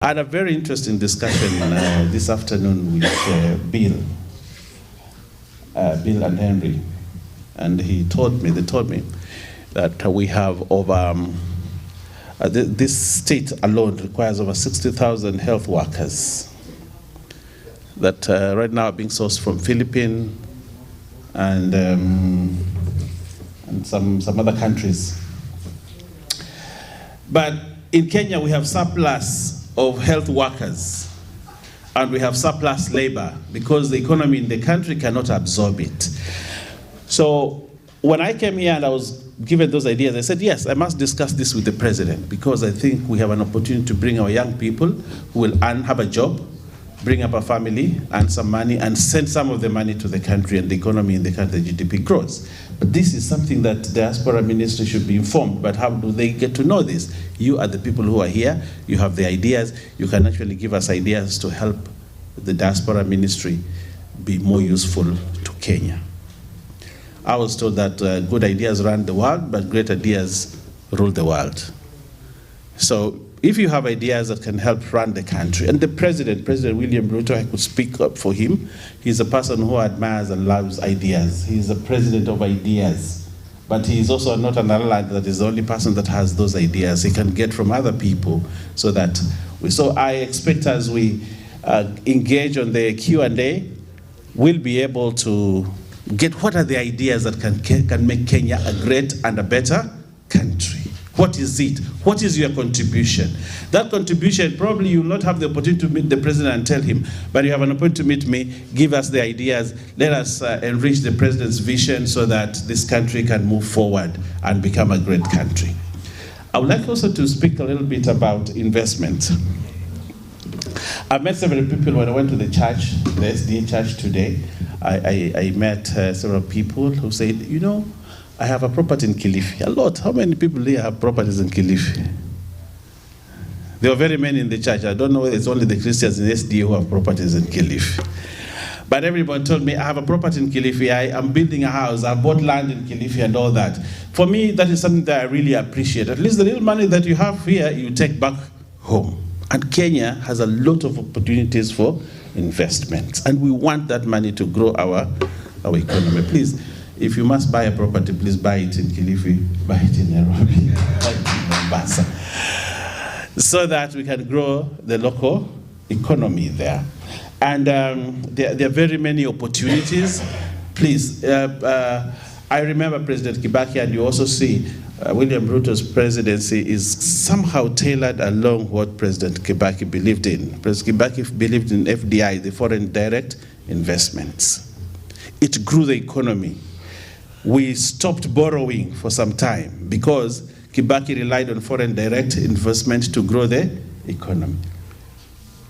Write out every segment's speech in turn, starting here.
I had a very interesting discussion this afternoon with Bill and Henry, and they told me that we have over, this state alone requires over 60,000 health workers that right now are being sourced from Philippines and some other countries. But in Kenya, we have surplus of health workers, and we have surplus labor because the economy in the country cannot absorb it. So when I came here and I was given those ideas, I said, yes, I must discuss this with the president because I think we have an opportunity to bring our young people who will have a job, bring up a family, earn some money, and send some of the money to the country, and the economy in the country, the GDP grows. But this is something that the Diaspora Ministry should be informed. But how do they get to know this? You are the people who are here. You have the ideas. You can actually give us ideas to help the Diaspora Ministry be more useful to Kenya. I was told that good ideas run the world, but great ideas rule the world. So if you have ideas that can help run the country, and the President William Ruto, I could speak up for him. He's a person who admires and loves ideas. He's a president of ideas, but he's also not an island that is the only person that has those ideas. He can get from other people so that so I expect as we engage on the Q&A, we'll be able to get what are the ideas that can make Kenya a great and a better country. What is it? What is your contribution? That contribution, probably you will not have the opportunity to meet the president and tell him, but you have an opportunity to meet me, give us the ideas, let us enrich the president's vision so that this country can move forward and become a great country. I would like also to speak a little bit about investment. I've met several people when I went to the church, the SDA church today. I met several people who said, you know, I have a property in Kilifi. A lot. How many people here have properties in Kilifi? There are very many in the church. I don't know whether it's only the Christians in SDA who have properties in Kilifi. But everybody told me, I have a property in Kilifi. I am building a house. I bought land in Kilifi and all that. For me, that is something that I really appreciate. At least the little money that you have here, you take back home. And Kenya has a lot of opportunities for investments. And we want that money to grow our economy. Please, if you must buy a property, please buy it in Kilifi, buy it in Nairobi, buy it in Mombasa, so that we can grow the local economy there. And there are very many opportunities. Please, I remember President Kibaki, and you also see William Ruto's presidency is somehow tailored along what President Kibaki believed in. President Kibaki believed in FDI, the foreign direct investments. It grew the economy. We stopped borrowing for some time because Kibaki relied on foreign direct investment to grow the economy.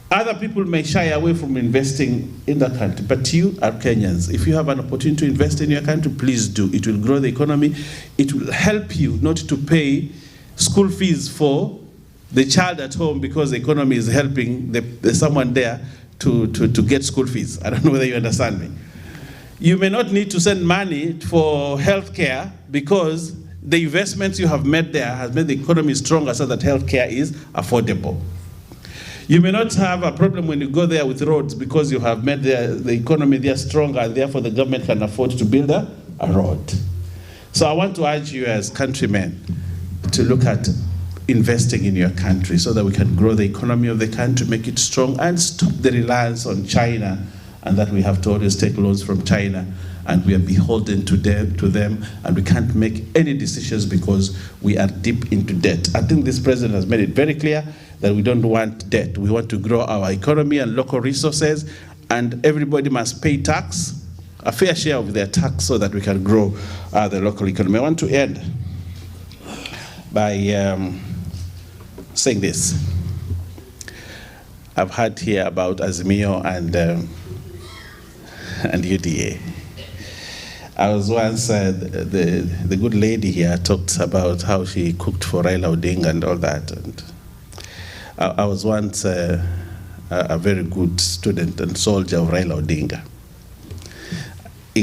Other people may shy away from investing in the country, but you are Kenyans. If you have an opportunity to invest in your country, please do. It will grow the economy. It will help you not to pay school fees for the child at home because the economy is helping someone there to get school fees. I don't know whether you understand me. You may not need to send money for healthcare because the investments you have made there has made the economy stronger so that healthcare is affordable. You may not have a problem when you go there with roads because you have made the economy there stronger, and therefore the government can afford to build a road. So I want to urge you as countrymen to look at investing in your country so that we can grow the economy of the country, make it strong, and stop the reliance on China, and that we have to always take loans from China, and we are beholden to them, and we can't make any decisions because we are deep into debt. I think this president has made it very clear that we don't want debt. We want to grow our economy and local resources, and everybody must pay tax, a fair share of their tax, so that we can grow the local economy. I want to end by saying this. I've heard here about Azimio and UDA. I was once, the good lady here talked about how she cooked for Raila Odinga and all that. And I was once a very good student and soldier of Raila Odinga.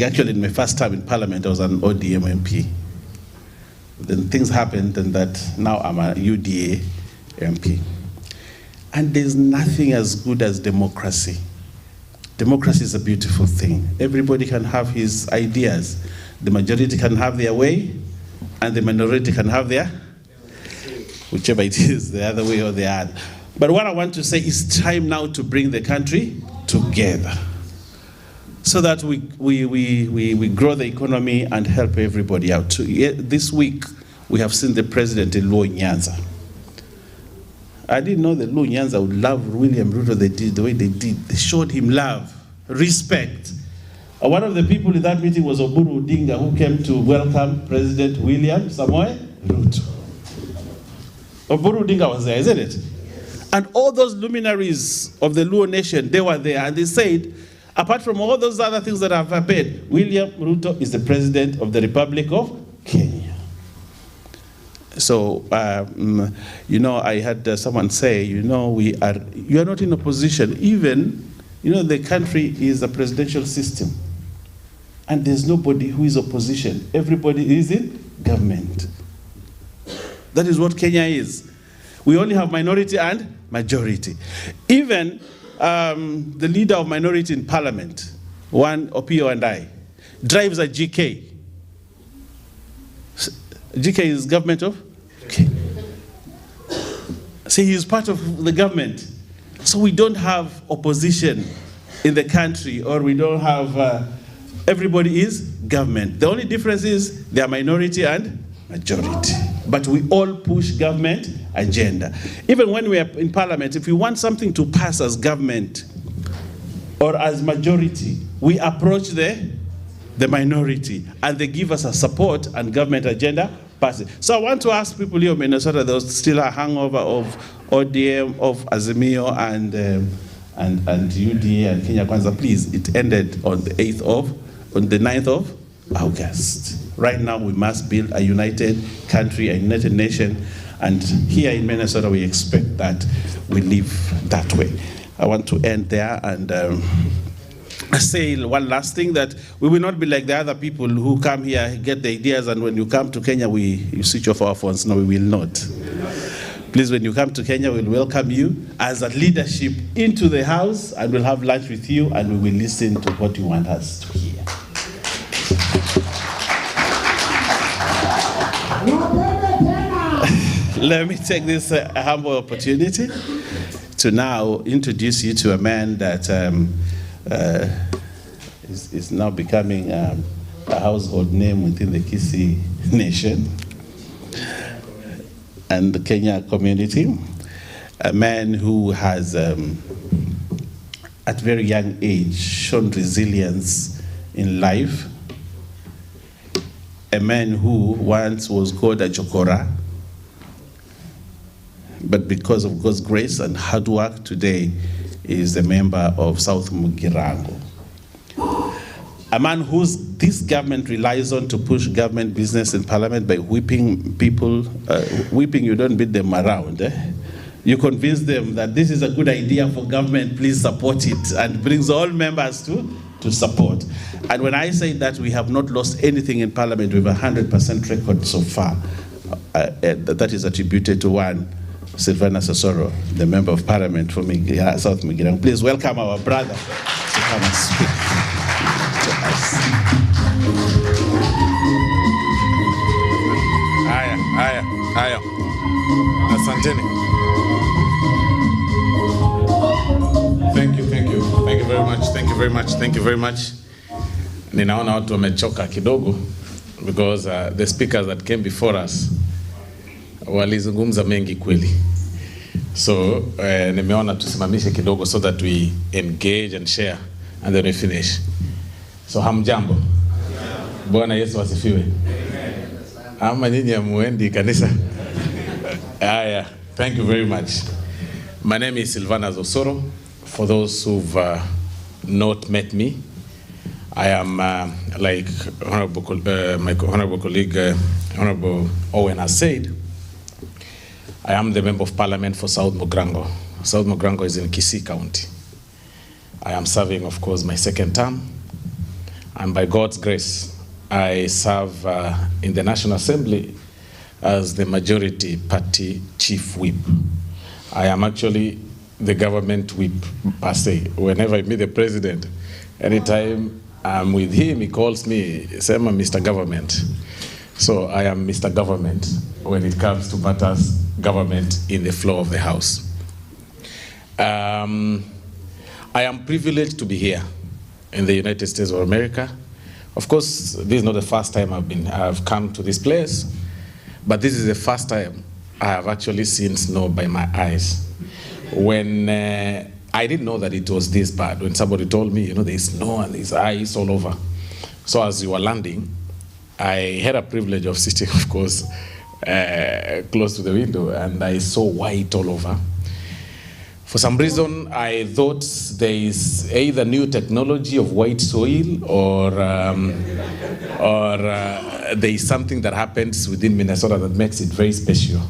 Actually, in my first time in Parliament, I was an ODM MP. Then things happened, and that now I'm a UDA MP. And there's nothing as good as democracy. Democracy is a beautiful thing. Everybody can have his ideas. The majority can have their way, and the minority can have their, whichever it is, the other way or the other. But what I want to say is time now to bring the country together so that we grow the economy and help everybody out. This week, we have seen the president in Luo Nyanza. I didn't know that Luo Nyanza would love William Ruto the way they did. They showed him love, respect. One of the people in that meeting was Oburu Odinga, who came to welcome President William Samoei Ruto. Oburu Odinga was there, isn't it? And all those luminaries of the Luo nation, they were there, and they said, apart from all those other things that have happened, William Ruto is the president of the Republic of Kenya. So, I had someone say, you are not in opposition. Even, the country is a presidential system. And there's nobody who is opposition. Everybody is in government. That is what Kenya is. We only have minority and majority. Even the leader of minority in parliament, one Opio and I, drives a GK. GK is government of? Okay. See, he is part of the government. So we don't have opposition in the country, or we don't have, everybody is government. The only difference is they are minority and majority. But we all push government agenda. Even when we are in parliament, if we want something to pass as government or as majority, we approach the minority, and they give us a support, and government agenda passes. So I want to ask people here in Minnesota, there's still a hangover of ODM, of Azimio, and UDA and Kenya Kwanza. Please, it ended on the 9th of August. Right now, we must build a united country, a united nation, and here in Minnesota, we expect that we live that way. I want to end there, and I say one last thing, that we will not be like the other people who come here, get the ideas, and when you come to Kenya, you switch off our phones. No, we will not. Please, when you come to Kenya, we'll welcome you as a leadership into the house, and we'll have lunch with you, and we will listen to what you want us to hear. Let me take this humble opportunity to now introduce you to a man that is now becoming a household name within the Kisii nation and the Kenya community. A man who has, at very young age, shown resilience in life. A man who once was called a chokora, but because of God's grace and hard work, today is a member of South Mugirango. A man this government relies on to push government business in parliament by whipping people. Whipping, you don't beat them around. You convince them that this is a good idea for government, please support it, and brings all members to support. And when I say that we have not lost anything in parliament, we have 100% record so far. That is attributed to one Silvanus Osoro, the member of parliament for South Mugirango. Please welcome our brother to come and speak to us. Haya. Asanteni. Thank you very much. Ninaona watu wamechoka kidogo because the speakers that came before us walizungumza mengi kweli. So nimeona tusimamishe kidogo so that we engage and share and then we finish. So hamjambo. Bwana Yesu asifiwe. Ama nyinyi amuendi kanisa. Thank you very much. My name is Silvanus Osoro. For those who've not met me, I am like my honorable colleague, Honorable Owen has said, I am the Member of Parliament for South Mugirango. South Mugirango is in Kisii County. I am serving, of course, my second term. And by God's grace, I serve in the National Assembly as the majority party chief whip. I am actually the government whip per se. Whenever I meet the president, anytime I'm with him, he calls me, Sema, Mr. Government. So I am Mr. Government when it comes to matters government in the floor of the House. I am privileged to be here in the United States of America. Of course, this is not the first time I've come to this place, but this is the first time I have actually seen snow by my eyes. When I didn't know that it was this bad, when somebody told me, there's snow and there's ice all over. So as you were landing, I had a privilege of sitting, of course, close to the window, and I saw white all over. For some reason, I thought there is either new technology of white soil or there is something that happens within Minnesota that makes it very special.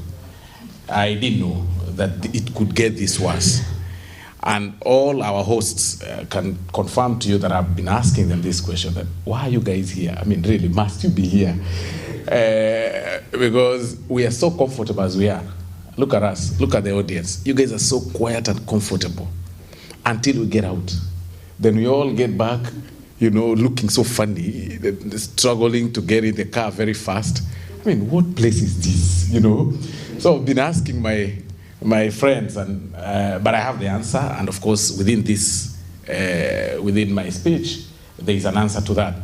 I didn't know that it could get this worse. And all our hosts can confirm to you that I've been asking them this question, that why are you guys here? I mean, really, must you be here? Because we are so comfortable as we are. Look at us, look at the audience. You guys are so quiet and comfortable until we get out. Then we all get back, looking so funny, struggling to get in the car very fast. I mean, what place is this, So I've been asking my friends, and but I have the answer, and of course within this, within my speech, there is an answer to that.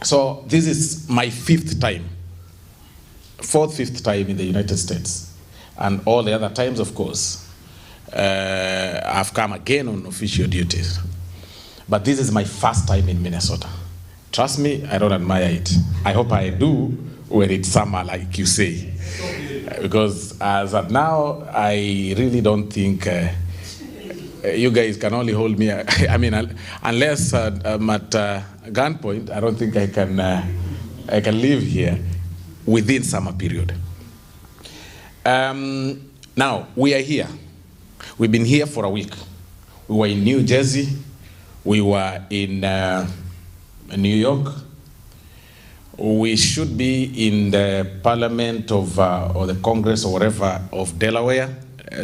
So this is my fifth time in the United States, and all the other times, of course, I've come again on official duties. But this is my first time in Minnesota. Trust me, I don't admire it. I hope I do when it's summer, like you say. Because as of now, I really don't think you guys can only hold me. I mean, unless I'm at gunpoint, I don't think I can live here within summer period. Now, we are here. We've been here for a week. We were in New Jersey. We were in New York. We should be in the Parliament of, or the Congress or whatever of Delaware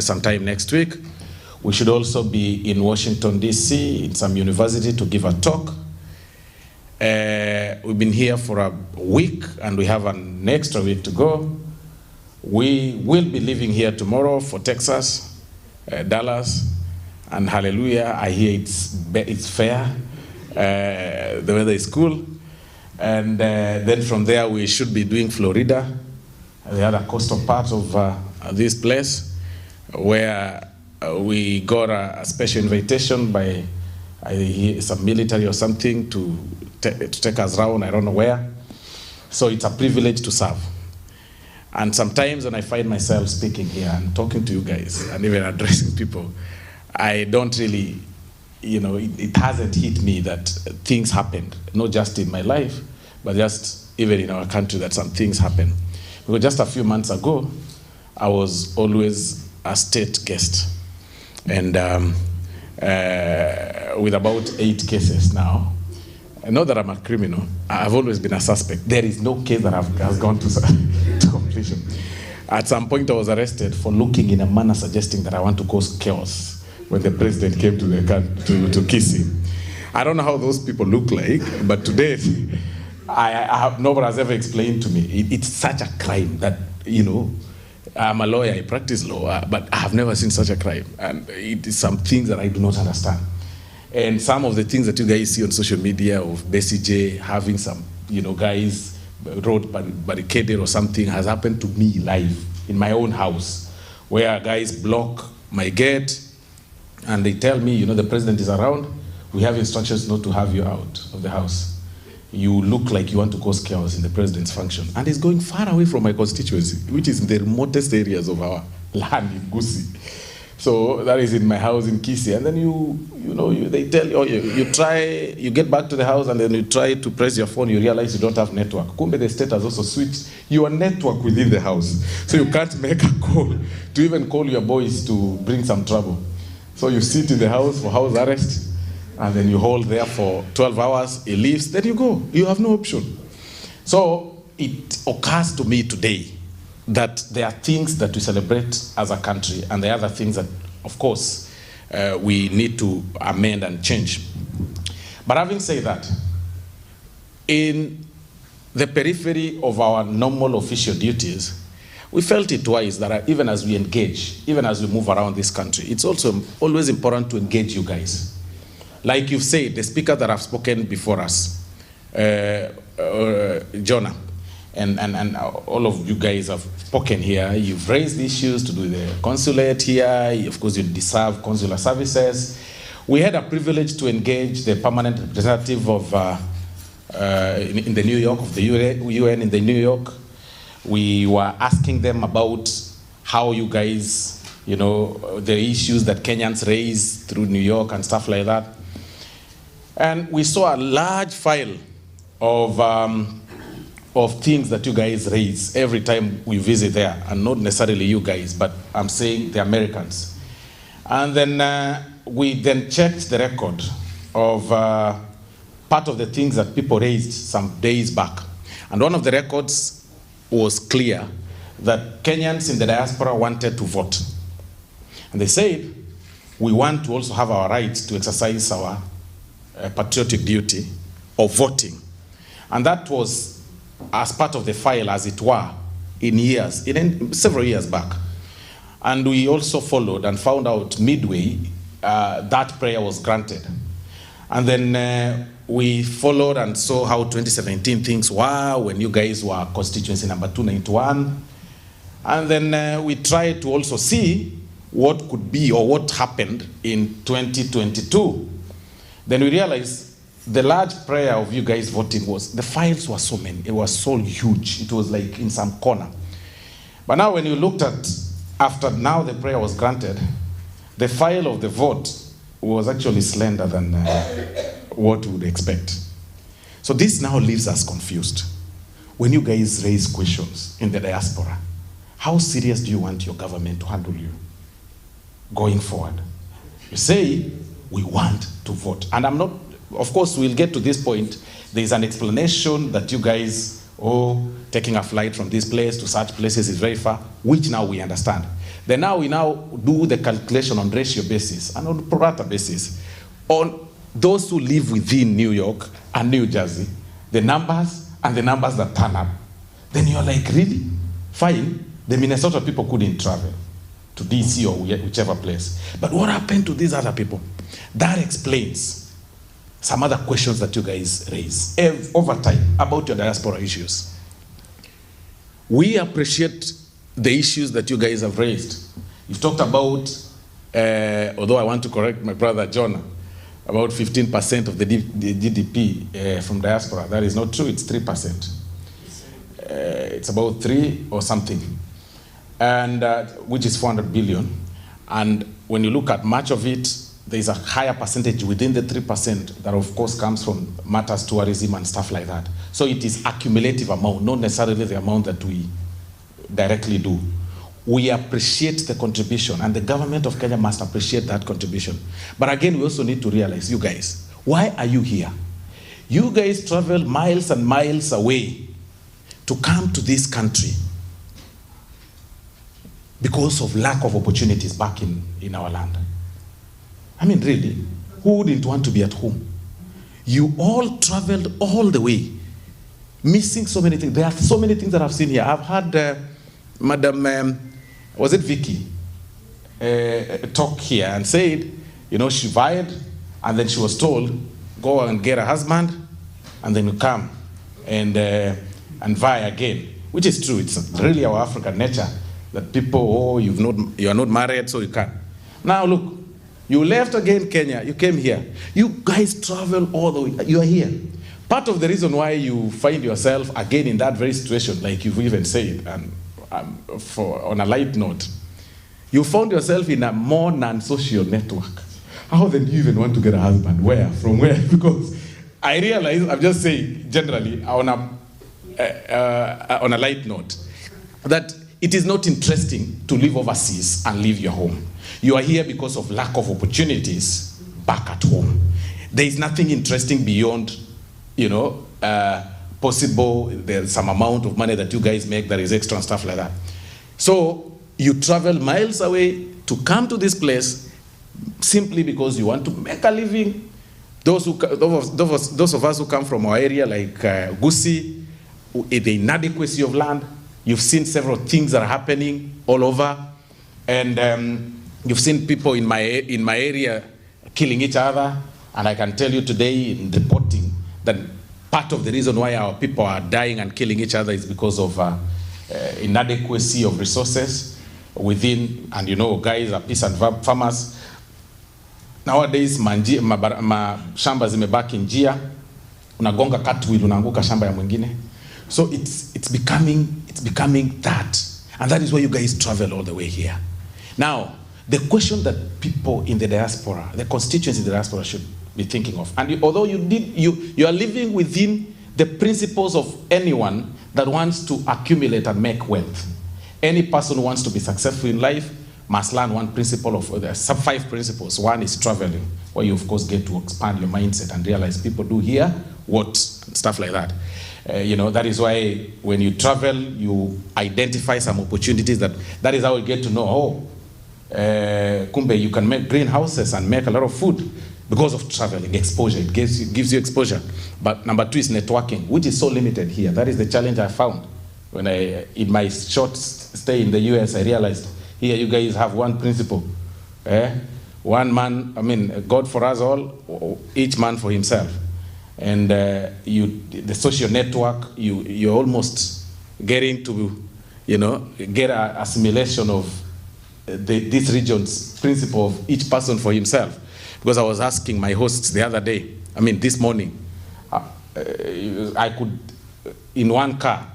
sometime next week. We should also be in Washington, D.C., in some university to give a talk. We've been here for a week, and we have an extra week to go. We will be leaving here tomorrow for Texas, Dallas, and hallelujah, I hear it's fair. The weather is cool. And then from there, we should be doing Florida, the other coastal part of this place, where we got a special invitation by some military or something to take us around, I don't know where. So it's a privilege to serve. And sometimes when I find myself speaking here and talking to you guys and even addressing people, I don't really, it hasn't hit me that things happened, not just in my life, but just even in our country, that some things happen. Because just a few months ago, I was always a state guest. And with about 8 cases now, not that I'm a criminal, I've always been a suspect. There is no case that has gone to completion. At some point, I was arrested for looking in a manner suggesting that I want to cause chaos when the president came to kiss him. I don't know how those people look like, but today, nobody has ever explained to me. It's such a crime that, I'm a lawyer, I practice law, but I have never seen such a crime. And it is some things that I do not understand. And some of the things that you guys see on social media of Bessie J having some, guys road barricaded or something has happened to me live in my own house, where guys block my gate and they tell me, the president is around. We have instructions not to have you out of the house. You look like you want to cause chaos in the president's function. And it's going far away from my constituency, which is in the remotest areas of our land in Gusii. So that is in my house in Kisii. And then they tell you, you get back to the house and then you try to press your phone, you realize you don't have network. Kumbe, the state has also switched your network within the house. So you can't make a call to even call your boys to bring some trouble. So you sit in the house for house arrest, and then you hold there for 12 hours, he leaves, then you go. You have no option. So it occurs to me today that there are things that we celebrate as a country, and there are other things that, of course, we need to amend and change. But having said that, in the periphery of our normal official duties, we felt it wise that even as we engage, even as we move around this country, it's also always important to engage you guys. Like you've said, the speakers that have spoken before us, Jonah, and all of you guys have spoken here. You've raised issues to do the consulate here. Of course, you deserve consular services. We had a privilege to engage the permanent representative of in the New York, of the UN in the New York. We were asking them about how you guys, you know, the issues that Kenyans raise through New York and stuff like that. And we saw a large file of things that you guys raise every time we visit there, and not necessarily you guys, but I'm saying the Americans. And then we then checked the record of part of the things that people raised some days back. And one of the records was clear that Kenyans in the diaspora wanted to vote. And they said, we want to also have our right to exercise our patriotic duty of voting. And that was as part of the file, as it were, in several years back. And we also followed and found out midway that prayer was granted. And then we followed and saw how 2017 things were when you guys were constituency number 291. And then we tried to also see what could be or what happened in 2022. Then we realized the large prayer of you guys voting was, the files were so many, it was so huge, it was like in some corner. But now when you looked at, after now the prayer was granted, the file of the vote was actually slender than what we would expect. So this now leaves us confused. When you guys raise questions in the diaspora, how serious do you want your government to handle you going forward? You say, we want to vote. And I'm not, of course, we'll get to this point. There's an explanation that you guys, taking a flight from this place to such places is very far, which now we understand. Then now we now do the calculation on ratio basis and on pro rata basis on those who live within New York and New Jersey, the numbers and the numbers that turn up. Then you're like, really? Fine. The Minnesota people couldn't travel to DC or whichever place. But what happened to these other people? That explains some other questions that you guys raise over time about your diaspora issues. We appreciate the issues that you guys have raised. You've talked about, although I want to correct my brother Jonah, about 15% of the GDP from diaspora. That is not true, it's 3%. It's about 3 or something, and which is 400 billion. And when you look at much of it, there's a higher percentage within the 3% that of course comes from matters, tourism and stuff like that. So it is accumulative amount, not necessarily the amount that we directly do. We appreciate the contribution, and the government of Kenya must appreciate that contribution. But again, we also need to realize, you guys, why are you here? You guys travel miles and miles away to come to this country because of lack of opportunities back in our land. I mean, really, who wouldn't want to be at home? You all traveled all the way, missing so many things. There are so many things that I've seen here. I've had Madam, was it Vicky, talk here and said, you know, she vied, and then she was told, go and get a husband, and then you come and vie again, which is true. It's really our African nature that people, you are not married, so you can't. Now look, you left again Kenya, you came here. You guys travel all the way, you are here. Part of the reason why you find yourself again in that very situation, like you've even said, and on a light note, you found yourself in a more non-social network. How then do you even want to get a husband? Where? From where? Because I realize, I'm just saying generally, on a light note, that it is not interesting to live overseas and leave your home. You are here because of lack of opportunities back at home. There is nothing interesting beyond, you know, possible, there's some amount of money that you guys make that is extra and stuff like that. So you travel miles away to come to this place simply because you want to make a living. Those of us who come from our area, like Gusii, the inadequacy of land, you've seen several things that are happening all over, and you've seen people in my area killing each other. And I can tell you today in reporting that part of the reason why our people are dying and killing each other is because of inadequacy of resources within, and you know, guys are peasant farmers. Nowadays, shamba zimebaki njia, unagonga catwheel, unaanguka shamba ya mwingine. So it's becoming that. And that is why you guys travel all the way here. Now, the question that people in the diaspora, the constituents in the diaspora should be thinking of, and although you are living within the principles of anyone that wants to accumulate and make wealth. Any person who wants to be successful in life must learn one principle of the 5 principles. One is traveling, where you of course get to expand your mindset and realize people do here what, stuff like that. You know, that is why when you travel, you identify some opportunities. That is how you get to know, kumbe, you can make greenhouses and make a lot of food because of traveling, exposure. It gives you exposure. But number 2 is networking, which is so limited here. That is the challenge I found. When in my short stay in the US, I realized here you guys have one principle. One man, I mean, God for us all, each man for himself. And the social network, you're almost getting to, you know, get an assimilation of this region's principle of each person for himself. Because I was asking my hosts the other day, I mean this morning, I could, in one car,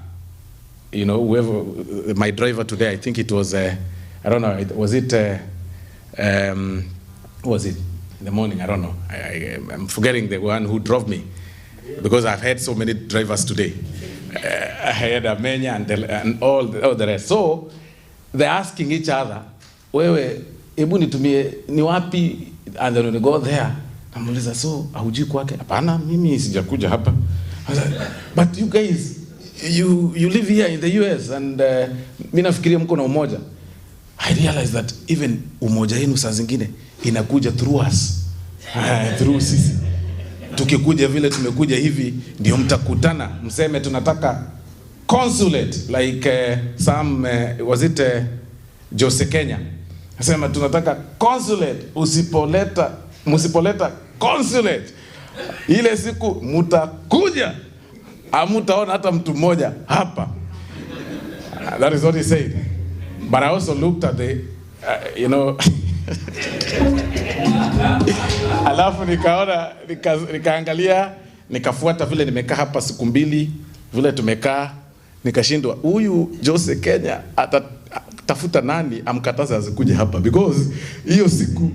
you know, whoever, my driver today, I think it was, I don't know, was it, was it in the morning? I don't know. I'm forgetting the one who drove me because I've had so many drivers today. I had Amenya and all the rest. So they're asking each other, wewe, ebu nitumie ni wapi? And then when we go there, namuuliza, so hauji kwake? Hapana, mimi sijakuja hapa. But you guys, you live here in the US, and mimi nafikiria mko na umoja. I realized that even umoja yenu saa zingine inakuja through us, through sisi. Tukikuja vile tumekuja hivi, ndio mtakutana mseme tunataka consulate, like some was it Jose Kenya, asema tunataka consulate. Musipoleta consulate, ile siku mutakuja amutaona hata mtu mmoja hapa. That is what he said. But I also looked at the you know alafu nikaangalia, nikafuata vile nimekaa hapa siku 2 vile tumekaa, nikashindwa huyu Jose Kenya atatafuta nani amkataza asikuja hapa, because hiyo siku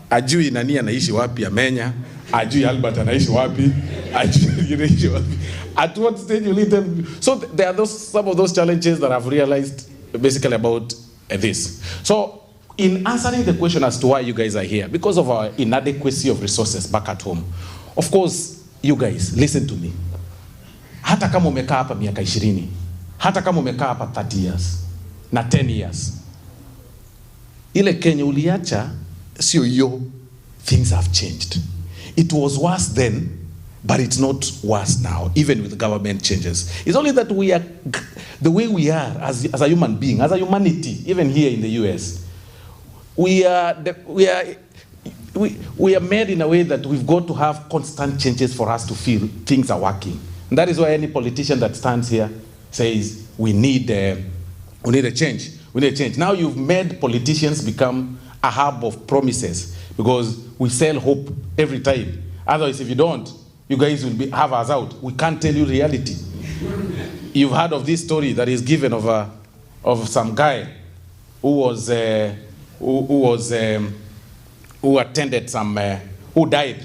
hajui nani anaishi wapi Amenya, hajui Albert anaishi wapi, hajui anaishi wapi. At what stage you lead them? So there are some of those challenges that I've realized basically about this. So in answering the question as to why you guys are here, because of our inadequacy of resources back at home, of course, you guys, listen to me. Hata kama umekaa hapa miaka 20, hata kama umekaa hapa 30 years, na 10 years, ile Kenya uliacha, sio yo, things have changed. It was worse then, but it's not worse now, even with government changes. It's only that we are, the way we are as a human being, as a humanity, even here in the US, we are made in a way that we've got to have constant changes for us to feel things are working. And that is why any politician that stands here says we need a change. We need a change. Now you've made politicians become a hub of promises, because we sell hope every time. Otherwise, if you don't, you guys will have us out. We can't tell you reality. You've heard of this story that is given of some guy who attended some who died,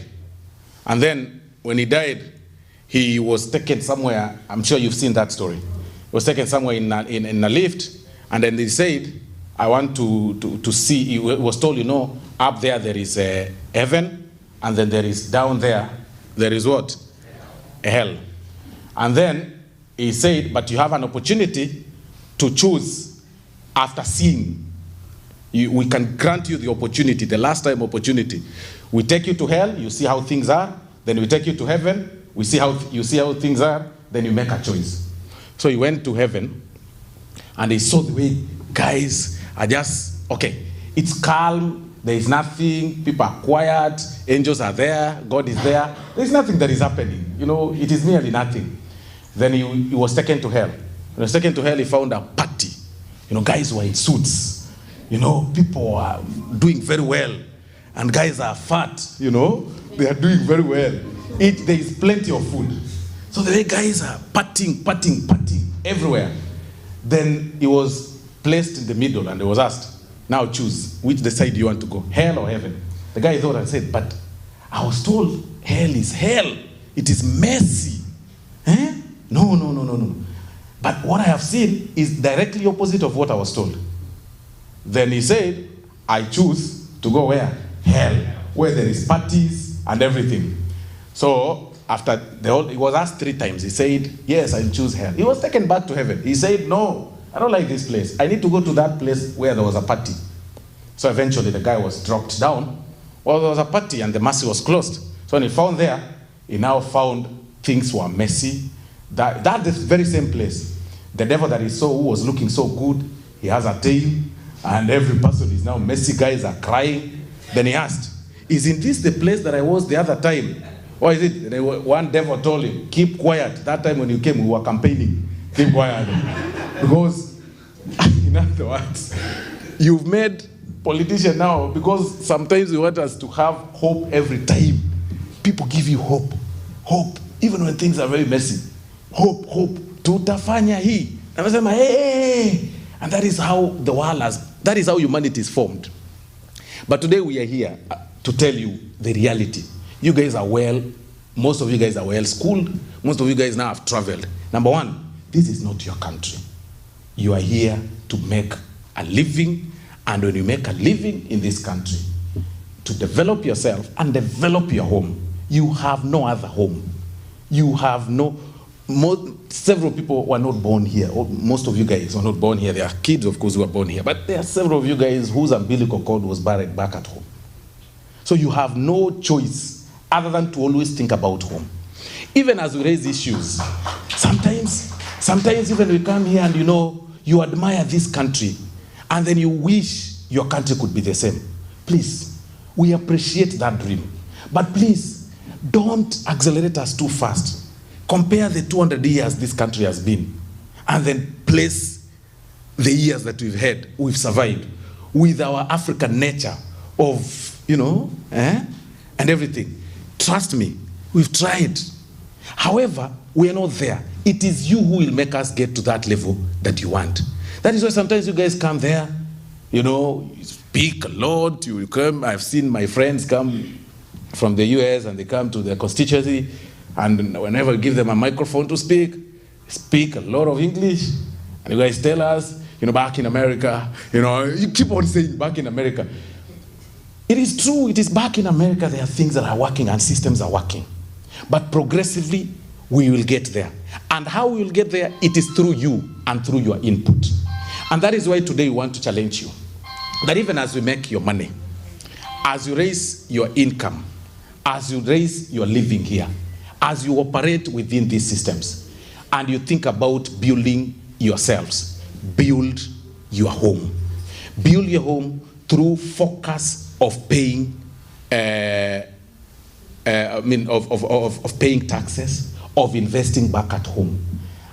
and then when he died, he was taken somewhere. I'm sure you've seen that story. He was taken somewhere in a lift, and then they said, I want to see. He was told, you know, up there is a heaven, and then there is down there is what? A hell. And then he said, but you have an opportunity to choose after seeing, we can grant you the opportunity, the last time opportunity. We take you to hell, you see how things are, then we take you to heaven, you see how things are, then you make a choice. So he went to heaven, and he saw the way guys are just, okay, it's calm, there is nothing, people are quiet, angels are there, God is there, there's nothing that is happening, it is merely nothing. Then he was taken to hell. When he was taken to hell, he found a party. Guys were in suits. People are doing very well. And guys are fat, they are doing very well. There is plenty of food. So the way guys are partying everywhere. Then he was placed in the middle and he was asked, now choose, which side you want to go, hell or heaven? The guy thought and said, but I was told hell is hell. It is messy. No. But what I have seen is directly opposite of what I was told. Then he said, I choose to go where? Hell, where there is parties and everything. So after he was asked 3 times, he said, yes, I'll choose hell. He was taken back to heaven. He said, no, I don't like this place. I need to go to that place where there was a party. So eventually the guy was dropped down. Well, there was a party and the mercy was closed. So when he found there, he now found things were messy. That is the very same place. The devil that he saw who was looking so good, he has a tail, and every person is now messy, guys are crying. Then he asked, isn't this the place that I was the other time? Or is it? One devil told him, keep quiet. That time when you came, we were campaigning. Keep quiet. Because, in other words, you've made politician now, because sometimes you want us to have hope every time. People give you hope. Hope. Even when things are very messy. Hope. Tutafanya hii. And hey. And that is how the world that is how humanity is formed. But today we are here to tell you the reality. You guys are most of you guys are well schooled. Most of you guys now have traveled. Number one, this is not your country. You are here to make a living. And when you make a living in this country, to develop yourself and develop your home, you have no other home. You have several people were not born here. Most of you guys were not born here. There are kids, of course, who were born here. But there are several of you guys whose umbilical cord was buried back at home. So you have no choice other than to always think about home. Even as we raise issues, sometimes even we come here and you admire this country, and then you wish your country could be the same. Please, we appreciate that dream. But please, don't accelerate us too fast. Compare the 200 years this country has been, and then place the years that we've survived, with our African nature of, and everything. Trust me, we've tried. However, we are not there. It is you who will make us get to that level that you want. That is why sometimes you guys come there, you speak a lot, you come. I've seen my friends come from the US and they come to their constituency, and whenever I give them a microphone to speak a lot of English, and you guys tell us, back in America, you keep on saying back in America. It is true, it is back in America, there are things that are working and systems are working. But progressively, we will get there. And how we will get there, it is through you and through your input. And that is why today we want to challenge you. That even as we make your money, as you raise your income, as you raise your living here, as you operate within these systems, and you think about building yourselves, build your home. Build your home through focus of paying, of paying taxes, of investing back at home.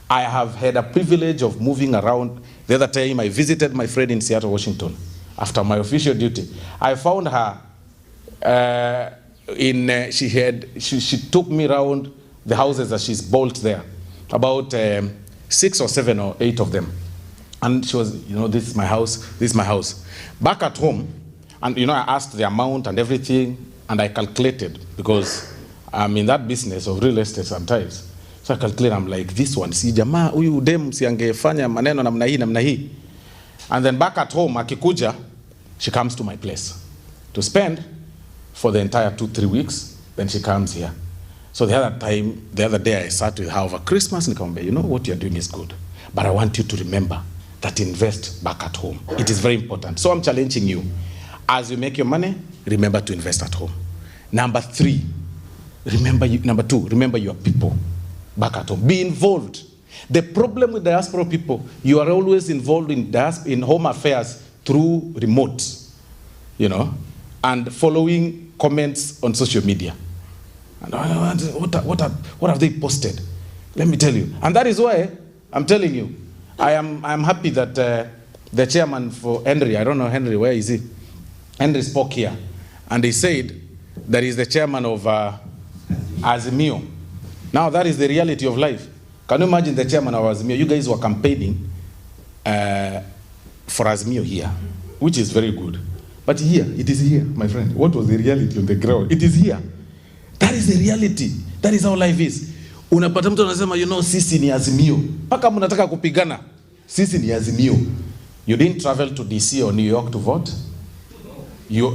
I have had a privilege of moving around. The other time I visited my friend in Seattle, Washington, after my official duty. I found her she took me around the houses that she's built there, about 6 or 7 or 8 of them. And she was, this is my house, this is my house. Back at home, and I asked the amount and everything, and I calculated, because I'm in that business of real estate sometimes. So I calculate, I'm like, this one, si jamaa, huyu dem si angefanya maneno namna hii. And then back at home, akikuja, she comes to my place to spend for the entire 2-3 weeks, then she comes here. So the other day I sat with her over Christmas and come, what you're doing is good. But I want you to remember that invest back at home. It is very important. So I'm challenging you. As you make your money, remember to invest at home. Number two, remember your people back at home. Be involved. The problem with diaspora people, you are always involved in home affairs through remote, and following comments on social media. And what have they posted? Let me tell you. And that is why I'm telling you, I'm happy that the chairman for Henry, I don't know Henry, where is he? Henry spoke here, and he said that he's the chairman of Azimio. Now that is the reality of life. Can you imagine the chairman of Azimio? You guys were campaigning for Azimio here, which is very good. But here, it is here, my friend. What was the reality on the ground? It is here. That is the reality. That is how life is. Unapata mtu anasema, sisi ni Azimio. Paka mnataka kupigana. Sisi ni Azimio. You didn't travel to DC or New York to vote?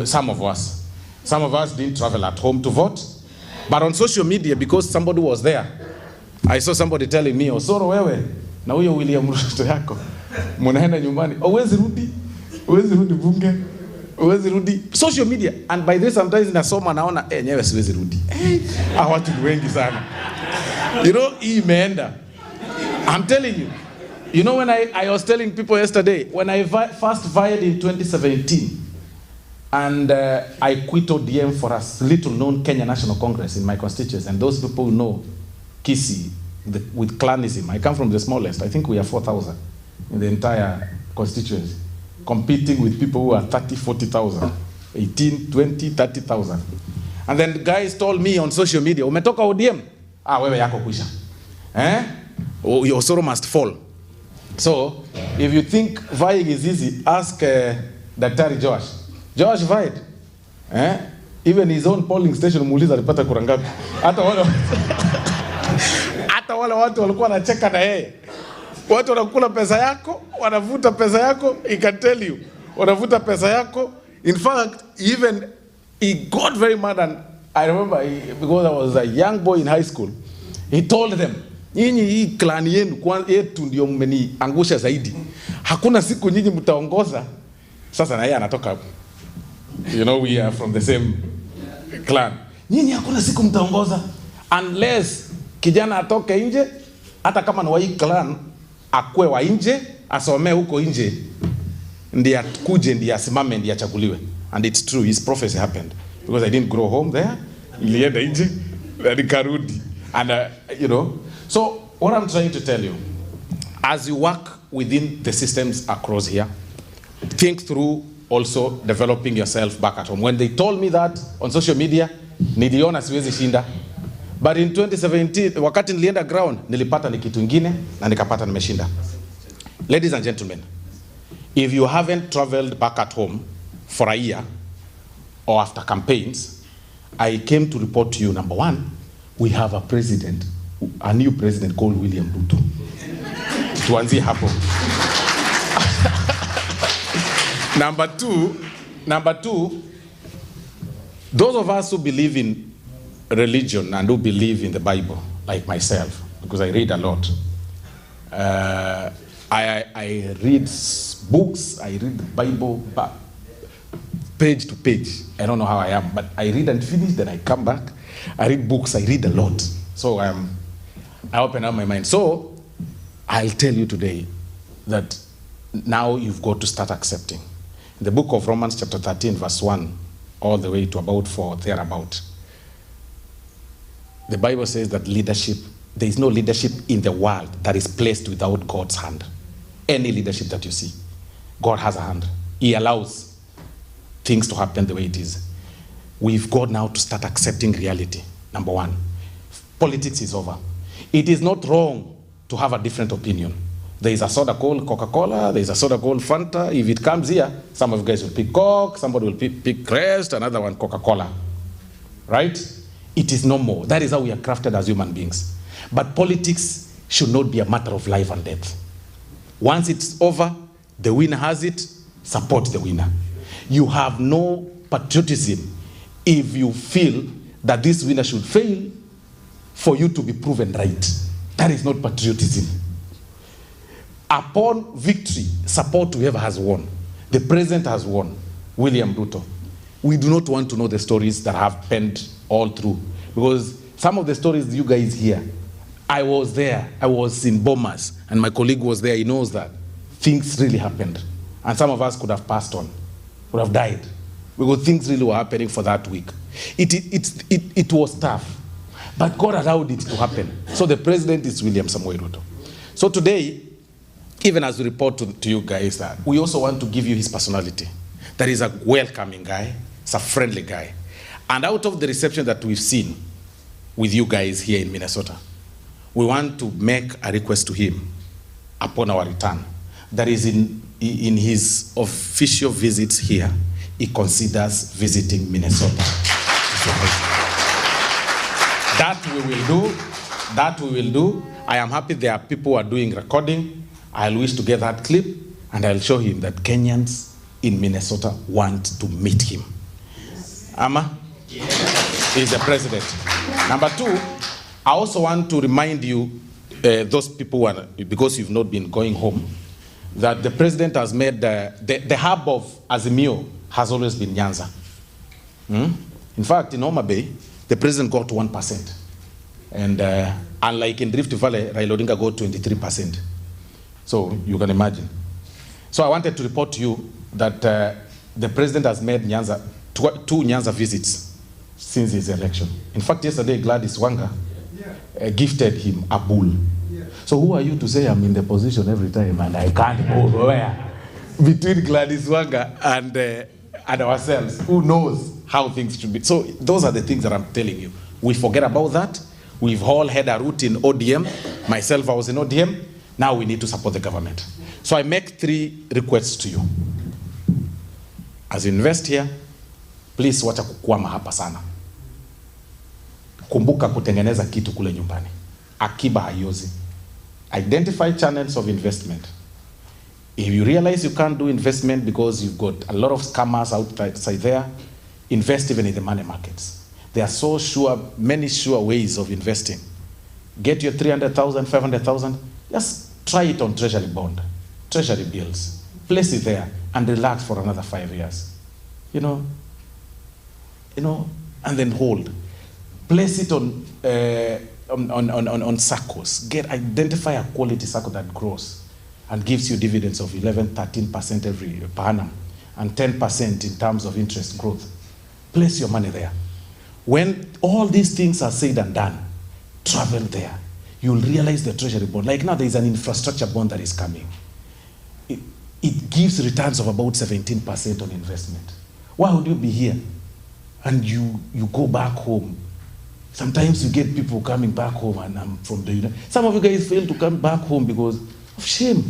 Some of us didn't travel at home to vote. But on social media, because somebody was there, I saw somebody telling me, Osoro wewe, na huyo William Ruto yako, munaenda nyumbani, uwezi rudi bunge, uwezi rudi. Social media. And by this sometimes nasoma naona, nyewe siwezi rudi. Watu ni wengi sana. Hii imeenda. I'm telling you. When I was telling people yesterday, when I first vied in 2017, and I quit ODM for a little-known Kenya National Congress in my constituency, and those people know Kisii with clanism. I come from the smallest. I think we are 4,000 in the entire constituency, competing with people who are 30, 40,000, 18, 20, 30,000. And then the guys told me on social media, umetoka ODM? Wewe yako kuisha. Your Osoro must fall. So, if you think vying is easy, ask Daktari Josh. Josh vied. Even his own polling station muuliza alipata kura ngapi. Hata wale watu walikuwa wanacheka na yeye. Watu wanakula pesa yako, wanavuta pesa yako, he can tell you. Wanavuta pesa yako. In fact, he got very mad, and I remember because I was a young boy in high school, he told them, nyinyi hii clan yetu ndio mmeniangusha zaidi. Hakuna siku nyinyi mtaongoza. Sasa na yeye anatoka. We are from the same clan. Nyinyi hakuna siku mtaongoza unless kijana atoke nje, hata kama ni wa hii clan, akwe wa nje, asomee huko nje, ndiye akuje, ndiye asimame, ndiye achaguliwe. And it's true, his prophecy happened. Because I didn't grow home there, nilienda nje, na nikarudi. And so what I'm trying to tell you, as you work within the systems across here, think through also developing yourself back at home. When they told me that on social media, niliona siwezi shinda. But in 2017, wakati nilienda ground, nilipata ni kitu ingine, na nikapata nimeshinda. Ladies and gentlemen, if you haven't traveled back at home for a year or after campaigns, I came to report to you, number one, we have a new president called William Ruto. Tuanzie hapo. Number two, those of us who believe in religion and who believe in the Bible, like myself, because I read a lot. I read books, I read the Bible page to page. I don't know how I am, but I read and finish, then I come back. I read books, I read a lot. So I open up my mind. So I'll tell you today that now you've got to start accepting. In the book of Romans chapter 13, verse 1, all the way to about 4, thereabout. The Bible says that leadership, there is no leadership in the world that is placed without God's hand. Any leadership that you see, God has a hand. He allows things to happen the way it is. We've got now to start accepting reality. Number one, politics is over. It is not wrong to have a different opinion. There is a soda called Coca-Cola, there is a soda called Fanta. If it comes here, some of you guys will pick Coke, somebody will pick Crest, another one Coca-Cola. Right? It is no more. That is how we are crafted as human beings. But politics should not be a matter of life and death. Once it's over, the winner has it, support the winner. You have no patriotism if you feel that this winner should fail for you to be proven right. That is not patriotism. Upon victory, support whoever has won. The president has won, William Ruto. We do not want to know the stories that have penned all through, because some of the stories you guys hear, I was there, I was in Bomas, and my colleague was there, he knows that things really happened. And some of us could have passed on, would have died, because things really were happening for that week. It was tough, but God allowed it to happen. So the president is William Samoei Ruto. So today, even as we report to you guys, that we also want to give you his personality. That is a welcoming guy, he's a friendly guy. And out of the reception that we've seen with you guys here in Minnesota, we want to make a request to him upon our return. That is in his official visits here, he considers visiting Minnesota. That we will do. I am happy there are people who are doing recording. I'll wish to get that clip, and I'll show him that Kenyans in Minnesota want to meet him. Ama? He's the president. Number two, I also want to remind you, those people who are, because you've not been going home, that the president has made the hub of Azimio has always been Nyanza. In fact, in Homa Bay, the president got 1%. And unlike in Rift Valley, Raila Odinga got 23%. So you can imagine. So I wanted to report to you that the president has made Nyanza, two Nyanza visits since his election. In fact, yesterday, Gladys Wanga gifted him a bull. So who are you to say I'm in the position every time and I can't go where? Between Gladys Wanga and ourselves, who knows how things should be. So those are the things that I'm telling you. We forget about that. We've all had a route in ODM. Myself, I was in ODM. Now we need to support the government. So I make 3 requests to you. As you invest here, please wacha kukwama hapa sana. Kumbuka kutengeneza kitu kule nyumbani. Akiba haiozi. Identify channels of investment. If you realize you can't do investment because you've got a lot of scammers outside there, invest even in the money markets. There are so many sure ways of investing. Get your 300,000, 500,000, just try it on treasury bond, treasury bills. Place it there and relax for another 5 years. You know, and then hold. Place it on SACCOs. Identify a quality SACCO that grows and gives you dividends of 11, 13% every per annum and 10% in terms of interest growth. Place your money there. When all these things are said and done, travel there. You'll realize the treasury bond. Like now, there is an infrastructure bond that is coming. It gives returns of about 17% on investment. Why would you be here and you go back home? Sometimes you get people coming back home, and I'm from the United. Some of you guys fail to come back home because of shame.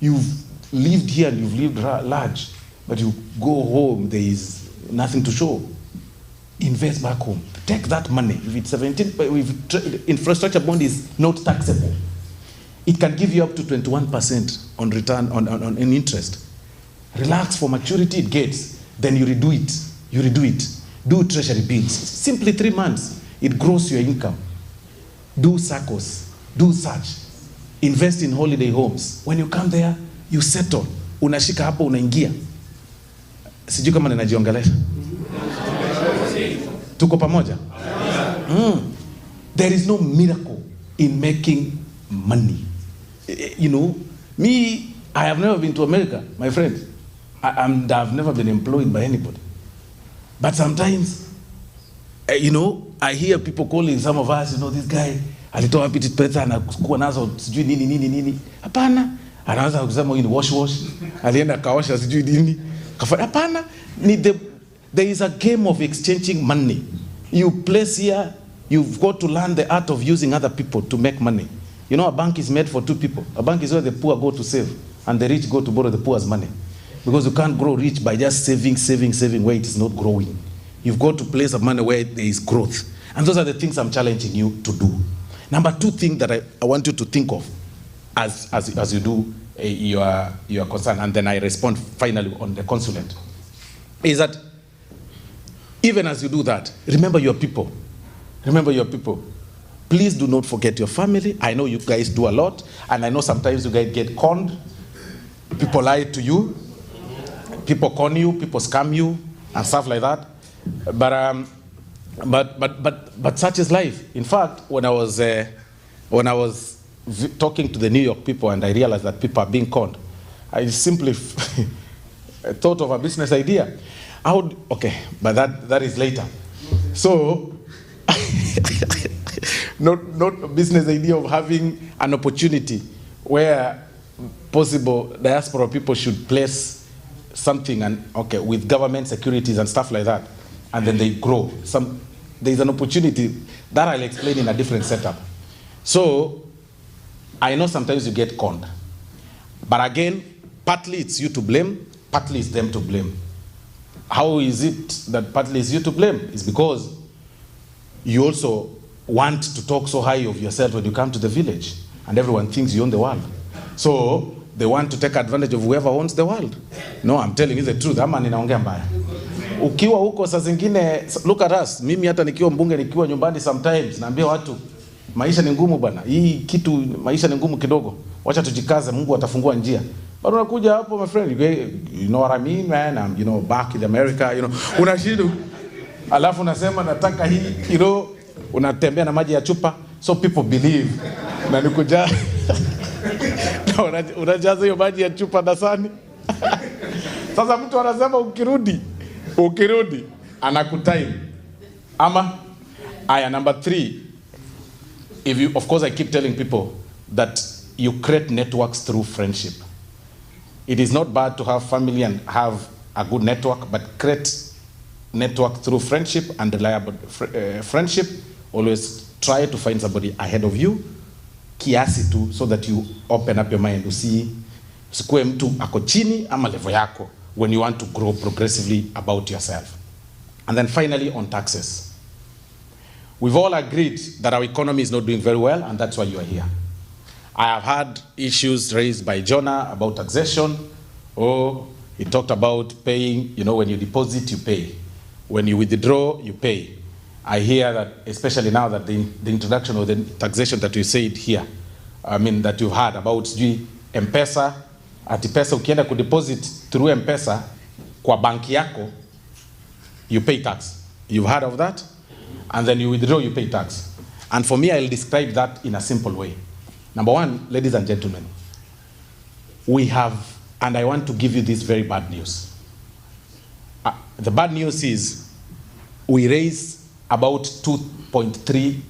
You've lived here and you've lived large, but you go home, there is nothing to show. Invest back home. Take that money. If it's 17, if infrastructure bond is not taxable, it can give you up to 21% on return on interest. Relax for maturity, it gets. Then you redo it. Do treasury bills. Simply 3 months. It grows your income. Do SACCOs. Do such. Invest in holiday homes. When you come there, you settle. Unashika hapo unaingia. Sijui kama ninajiongelesha. Tuko pamoja? There is no miracle in making money. You know, me, I have never been to America, my friend. I've never been employed by anybody. But sometimes, I hear people calling some of us, this guy, alitoa wapi pesa anakuwa nazo sijui nini. Hapana, anaanza kusema wash. Alienda kaosha sijui nini. Hapana, there is a game of exchanging money. You place here, you've got to learn the art of using other people to make money. A bank is made for 2 people. A bank is where the poor go to save, and the rich go to borrow the poor's money. Because you can't grow rich by just saving where it is not growing. You've got to place the money where there is growth. And those are the things I'm challenging you to do. Number 2 thing that I want you to think of as you do your concern, and then I respond finally on the consulate, is that even as you do that, remember your people. Please do not forget your family. I know you guys do a lot, and I know sometimes you guys get conned. People lie to you, people con you, people scam you, and stuff like that. But such is life. In fact, when I was talking to the New York people and I realized that people are being conned, I simply thought of a business idea. Okay, but that is later. So, not a business idea of having an opportunity where possible diaspora people should place something and with government securities and stuff like that, and then they grow. There's an opportunity that I'll explain in a different setup. So I know sometimes you get conned, but again, partly it's you to blame, partly it's them to blame. How is it that partly it's you to blame? It's because you also want to talk so high of yourself when you come to the village, and everyone thinks you own the world. So they want to take advantage of whoever owns the world. No, I'm telling you the truth. Ama ninaongea mbaya. Ukiwa huko saa zingine, look at us. Mimi hata nikiwa mbunge, nikiwa nyumbani sometimes naambia watu maisha ni ngumu bwana. Hii kitu maisha ni ngumu kidogo. Wacha tujikaze, Mungu atafungua njia. Bado unakuja hapo my friend, you know what I mean man? I'm back in America, unashinda. Alafu unasema nataka hii, unatembea na maji ya chupa, so people believe. Na nikuja unajaza hiyo maji ya chupa dasani. Sasa mtu anasema ukirudi anakutime. Ama number 3, of course I keep telling people that you create networks through friendship. It is not bad to have family and have a good network, but create network through friendship and reliable friendship. Always try to find somebody ahead of you, kiasi tu, so that you open up your mind to see usikue mtu ako chini ama level yako when you want to grow progressively about yourself. And then finally on taxes. We've all agreed that our economy is not doing very well, and that's why you are here. I have had issues raised by Jonah about taxation. He talked about paying, when you deposit, you pay. When you withdraw, you pay. I hear that, especially now that the introduction of the taxation that you said here, that you heard about M-Pesa, ati pesa ukienda kudeposit through M-Pesa kwa banki yako, you pay tax. You've heard of that? And then you withdraw, you pay tax. And for me, I'll describe that in a simple way. Number 1, ladies and gentlemen, we have, and I want to give you this very bad news. The bad news is we raise about 2.3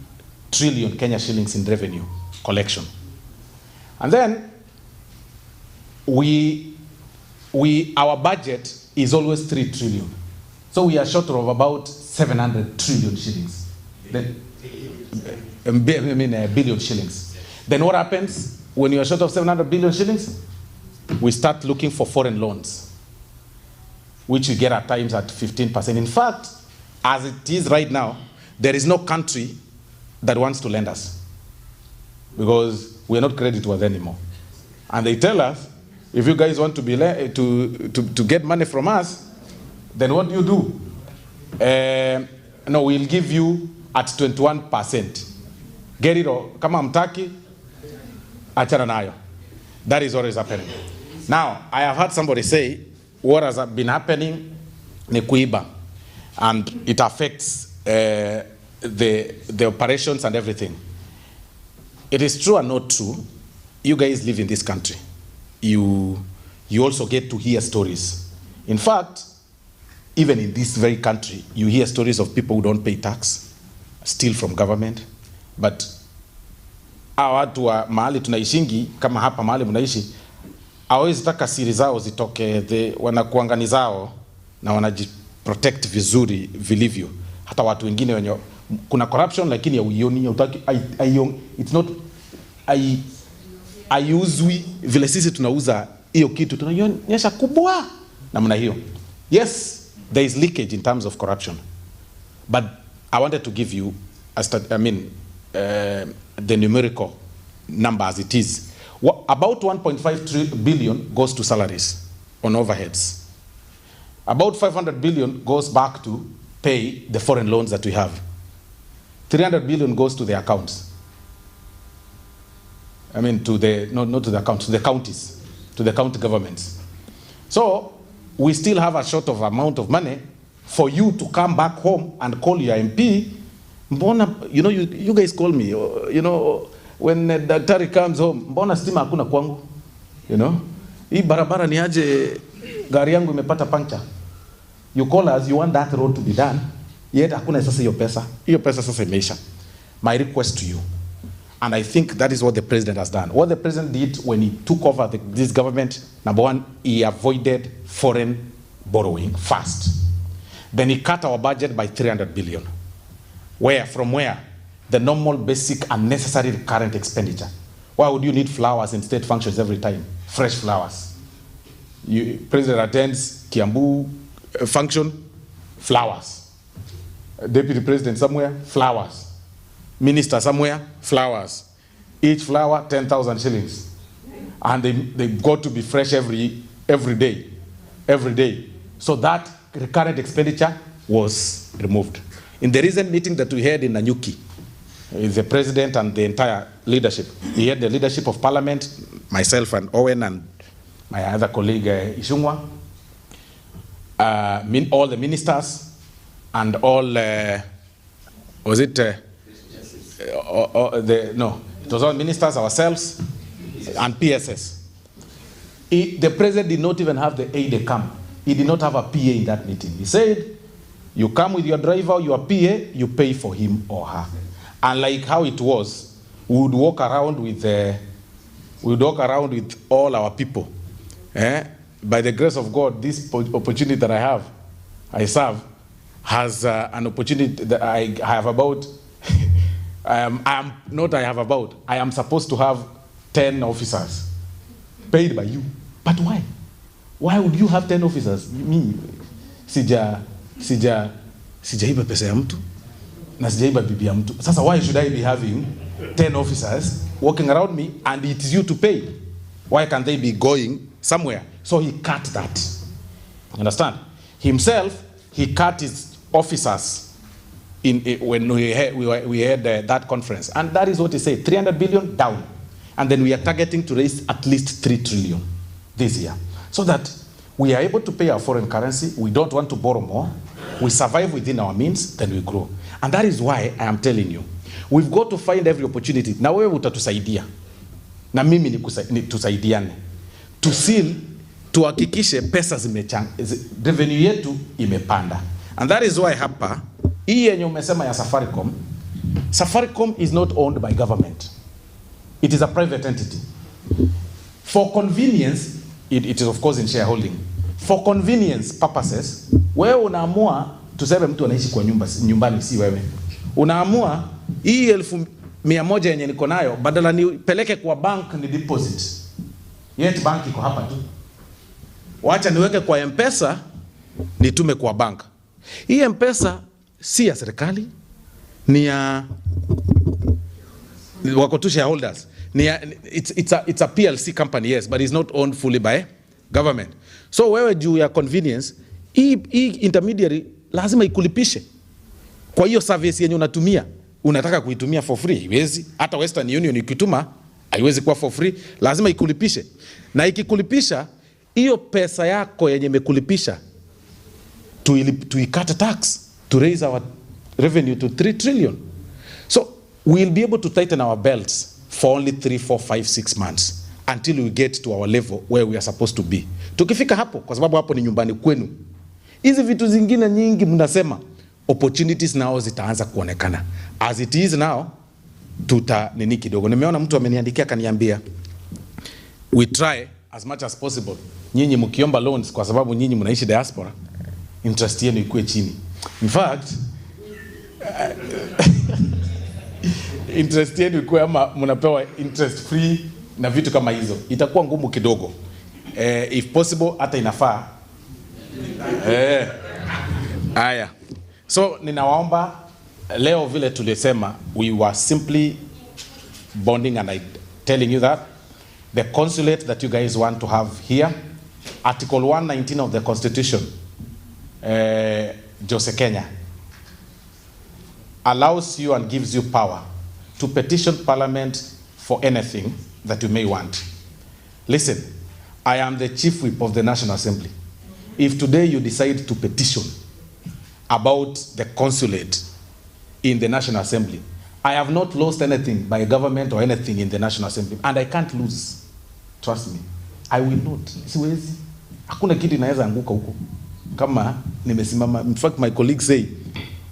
trillion Kenya shillings in revenue collection. And then our budget is always 3 trillion. So we are short of about 700 trillion shillings. Billion shillings. Then what happens when you are short of 700 billion shillings? We start looking for foreign loans, which we get at times at 15%. In fact, as it is right now, there is no country that wants to lend us because we are not creditworthy anymore. And they tell us, if you guys want to get money from us, then what do you do? No, we'll give you at 21%. Get it or kama mtaki, achana nayo. That is what is happening. Now, I have heard somebody say, what has been happening ni kuiba, and it affects the operations and everything. It is true and not true. You guys live in this country. You also get to hear stories. In fact, even in this very country, you hear stories of people who don't pay tax, steal from government. But watu wa mahali tunaishingi, kama hapa mahali mnaishi, hawezi taka siri zao zitoke, wanakuangani zao na wanajiprotect vizuri vilivyo. Hata watu wengine wenye kuna corruption lakini ya uioni, it's not aiuzwi vile sisi tunauza hiyo kitu, tunaionyesha kubwa namna hiyo. Yes, there is leakage in terms of corruption. But I wanted to give you the numerical number as it is. About 1.5 billion goes to salaries on overheads. About 500 billion goes back to pay the foreign loans that we have. 300 billion goes to the accounts. I mean, to the, not to the county, to the counties, to the county governments. So we still have a short of amount of money for you to come back home and call your MP. Mbona, you know, you guys call me, you know, when daktari comes home, mbona stima hakuna kwangu? You know, hii barabara ni aje, gari yangu imepata puncture. You call us, you want that road to be done, yet hakuna sasa hiyo pesa. Hiyo pesa sasa imeisha. My request to you, and I think that is what the president has done. What the president did when he took over this government, number one, he avoided foreign borrowing first. Then he cut our budget by 300 billion. From where? The normal, basic, and necessary current expenditure. Why would you need flowers in state functions every time? Fresh flowers. President attends Kiambu function, flowers. Deputy president somewhere, flowers. Minister somewhere, flowers. Each flower, 10,000 shillings. And they got to be fresh every day. Every day. So that recurrent expenditure was removed. In the recent meeting that we had in Nanyuki, the president and the entire leadership, he had the leadership of parliament, myself and Owen and my other colleague Ishungwa, all the ministers and all, was it, no, it was all ministers, ourselves, and PSS. The president did not even have the aide-de-camp. He did not have a PA in that meeting. He said, you come with your driver, your PA, you pay for him or her. And like how it was, we would walk around with all our people. By the grace of God, this opportunity that I serve, has an opportunity that I have about, I am supposed to have 10 officers paid by you. But why? Why would you have 10 officers? Me, sijaiba pesa ya mtu na sijaiba bibi ya mtu. Sasa why should I be having 10 officers walking around me and it is you to pay? Why can't they be going somewhere? So he cut that. Understand? Himself, he cut his officers when we had that conference. And that is what he said, 300 billion down. And then we are targeting to raise at least 3 trillion this year. So that we are able to pay our foreign currency. We don't want to borrow more. We survive within our means, then we grow. And that is why I am telling you, we've got to find every opportunity. Na wewe utatusaidia. Na mimi ni tusaidiane. Tuhakikishe pesa revenue yetu imepanda. And that is why hapa, hii yenye umesema ya Safaricom is not owned by government. It is a private entity. For convenience, it is of course in shareholding. For convenience purposes, wewe unaamua, tuseme mtu anaishi kwa nyumbani si wewe. Unaamua, hii 100,000 yenye niko nayo, badala nipeleke kwa bank ni deposit. Yet bank iko hapa tu. Wacha niweke kwa M-Pesa, nitume kwa bank. Hii M-Pesa si ya serikali, ni ya wako tu shareholders. It's a PLC company, yes, but it's not owned fully by government. So wewe juu ya convenience, hii intermediary lazima ikulipishe. Kwa hiyo service yenye unatumia, unataka kuitumia for free, haiwezi. Hata Western Union ikituma, haiwezi kuwa for free, lazima ikulipishe. Na ikikulipisha, hiyo pesa yako yenye imekulipisha, tuikate tax, to raise our revenue to 3 trillion. So we'll be able to tighten our belts for only 3, 4, 5, 6 months until we get to our level where we are supposed to be. Tukifika hapo, kwa sababu hapo ni nyumbani kwenu, hizi vitu zingine nyingi mnasema, opportunities now zitaanza kuonekana. As it is now, nini kidogo. Nimeona mtu ameniandikia kaniambia, we try as much as possible. Nyinyi mkiomba loans kwa sababu nyinyi mnaishi diaspora, interest yenu ikuwe chini. In fact, interest yenu ikuwe ama mnapewa interest free na vitu kama hizo. Itakuwa ngumu kidogo. If possible, hata inafaa. Aya. So ninawaomba leo vile tulisema, we were simply bonding and telling you that the consulate that you guys want to have here, Article 119 of the Constitution, Jose Kenya, allows you and gives you power to petition Parliament for anything that you may want. Listen, I am the chief whip of the National Assembly. If today you decide to petition about the consulate in the National Assembly, I have not lost anything by government or anything in the National Assembly, and I can't lose. Trust me. I will not. Siwezi. Hakuna kitu inaweza anguka huko. Kama nimesimama. In fact, my colleagues say,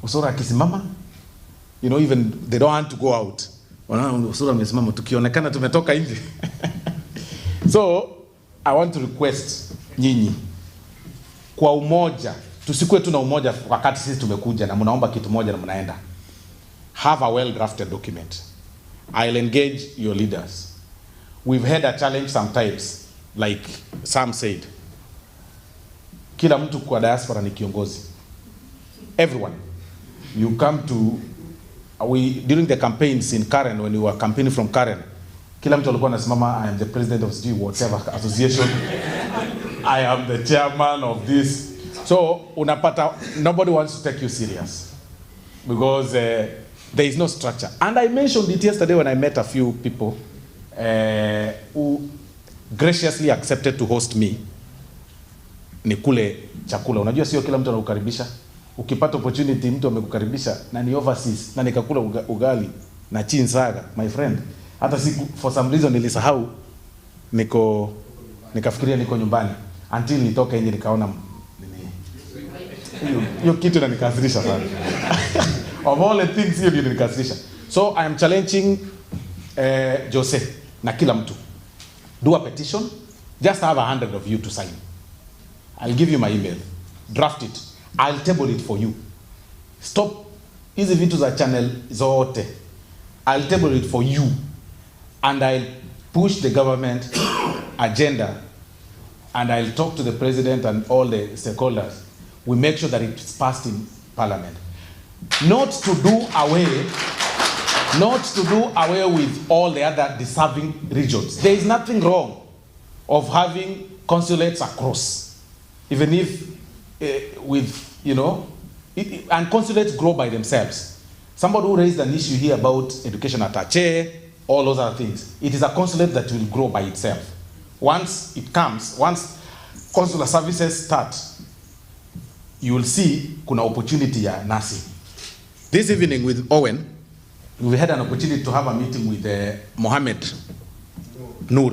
Osoro akisimama, you know, even they don't want to go out. Osoro amesimama, tukionekana tumetoka nje. So, I want to request nyinyi, kwa umoja, tusikue tuna umoja wakati sisi tumekuja na mnaomba kitu moja na mnaenda. Have a well-drafted document. I'll engage your leaders. We've had a challenge sometimes, like Sam said. Kila mtu kwa diaspora ni kiongozi. Everyone. You come to, during the campaigns in Karen, when we were campaigning from Karen, kila mtu alikuwa anasimama, I am the president of whatever association. I am the chairman of this. So, unapata, nobody wants to take you serious. Because there is no structure. And I mentioned it yesterday when I met a few people who graciously accepted to host me. Nikule chakula. Unajua sio kila mtu anakukaribisha. Ukipata opportunity mtu amekukaribisha na ni overseas na nikakula ugali na chinsaga, my friend. Hata siku for some reason nilisahau nikafikiria niko nyumbani until nitoka nje nikaona hiyo kitu inanikasirisha sana. Of all the things hiyo ndio inanikasirisha. So I am challenging Jose na kila mtu. Do a petition. Just have 100 of you to sign. I'll give you my email. Draft it. I'll table it for you. Stop hizi vitu za channel zote. I'll table it for you. And I'll push the government agenda. And I'll talk to the president and all the stakeholders. We make sure that it's passed in parliament. Not to do away with all the other deserving regions. There is nothing wrong of having consulates across. Even if with, you know, and consulates grow by themselves. Somebody who raised an issue here about education attaché, all those other things. It is a consulate that will grow by itself. Once consular services start, you will see kuna opportunity ya nasi. This evening with Owen, we had an opportunity to have a meeting with Mohammed Noor.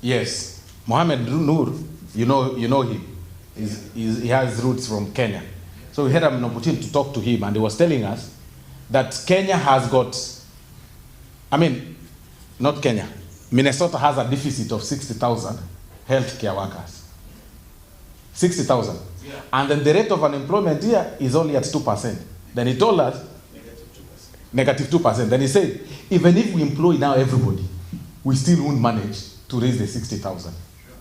Yes, Mohammed Noor, you know him. He has roots from Kenya. So we had an opportunity to talk to him, and he was telling us that Kenya has got, not Kenya, Minnesota has a deficit of 60,000 healthcare workers. 60,000. Yeah. And then the rate of unemployment here is only at 2%. Then he told us, negative 2%. Then he said, even if we employ now everybody, we still won't manage to raise the 60,000. Sure.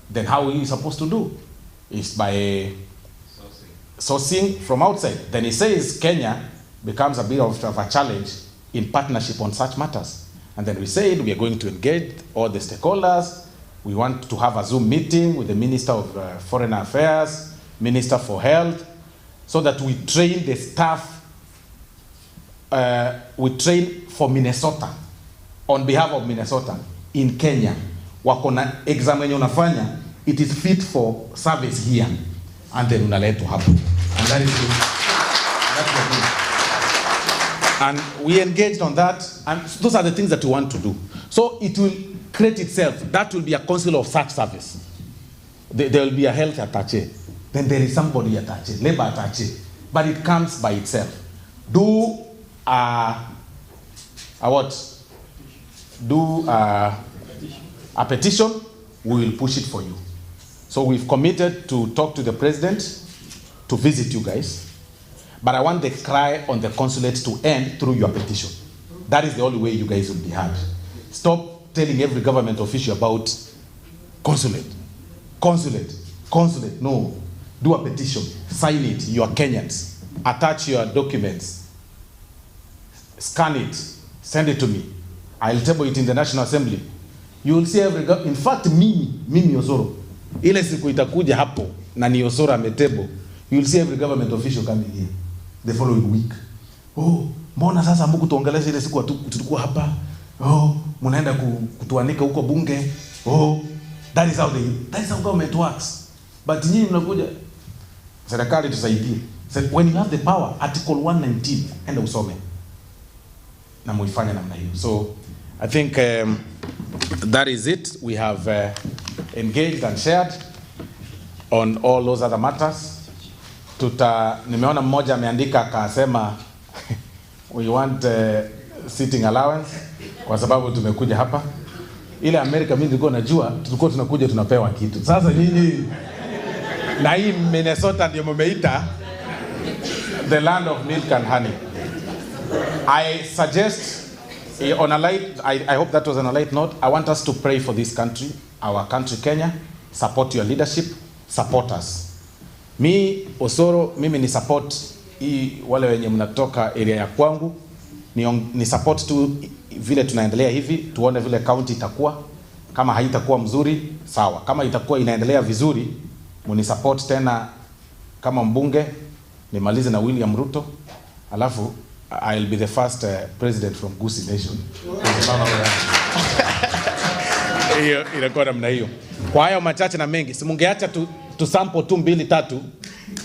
Then how are you supposed to do? It's by sourcing from outside. Then he says Kenya becomes a bit of a challenge in partnership on such matters. And then we said we are going to engage all the stakeholders. We want to have a Zoom meeting with the Minister of Foreign Affairs, Minister for Health, so that we train the staff, we train for Minnesota, on behalf of Minnesota, in Kenya. Wako na exam yenye unafanya, it is fit for service here. And then unaletwa hapo. And that is good. That's the thing. And we engaged on that, and those are the things that we want to do. So it will create itself. That will be a council of such service. There will be a health attaché. Then there is somebody attaché, labor attaché. But it comes by itself. Do a petition, we will push it for you. So we've committed to talk to the president, to visit you guys. But I want the cry on the consulate to end through your petition. That is the only way you guys will be heard. Stop telling every government official about consulate. No. Do a petition. Sign it. You are Kenyans. Attach your documents. Scan it. Send it to me. I'll table it in the National Assembly. You will see every in fact, mimi Osoro. Ile siku itakuja hapo na ni Osoro ametable. You will see every government official coming here the following week. Oh, mbona sasa mbuku tuongelesha ile siku tulikuwa hapa Munaenda kutuanika huko bunge. That is how government works. But nyinyi mnakuja, serikali tusaidie. When you have the power, Article 119, enda usome. Na muifanya namna hiyo. So, I think that is it. We have engaged and shared on all those other matters. Nimeona mmoja ameandika akasema we want sitting allowance kwa sababu tumekuja hapa. Ile Amerika mimi nilikuwa najua tulikuwa tunakuja tunapewa kitu. Sasa nyinyi na hii Minnesota ndio mmeita the land of milk and honey. I suggest on a light, I hope that was on a light note, I want us to pray for this country, our country Kenya, support your leadership, support us. Osoro, mimi ni support hii wale wenye mnatoka area ya kwangu, ni support tu vile tunaendelea hivi, tuone vile county itakuwa. Kama haitakuwa mzuri, sawa. Kama itakuwa inaendelea vizuri, muni support tena kama mbunge, nimalize na William Ruto, alafu I'll be the first president from Gusii Nation. Hiyo inakuwa namna hiyo. Kwa hayo machache na mengi, simungeacha tu sample 2 2 3.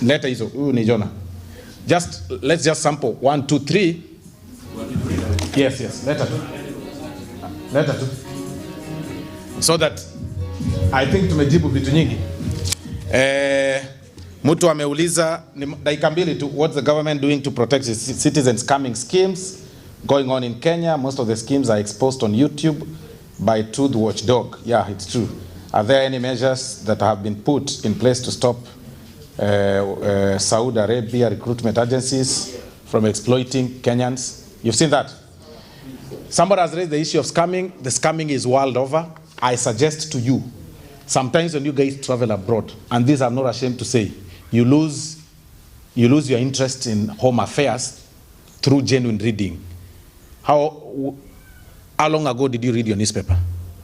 Leta hizo. Huyu ni Jonah. Let's just sample 1 2 3. Yes, leta tu. So that I think tumejibu vitu nyingi. Mtu ameuliza dakika mbili tu, what's the government doing to protect its citizens scamming schemes going on in Kenya? Most of the schemes are exposed on YouTube by Truth Watchdog. Yeah, it's true. Are there any measures that have been put in place to stop Saudi Arabia recruitment agencies from exploiting Kenyans? You've seen that. Somebody has raised the issue of scamming. The scamming is world over. I suggest to you, sometimes when you guys travel abroad, and this I'm not ashamed to say, you lose your interest in home affairs through genuine reading. How long ago did you read your newspaper?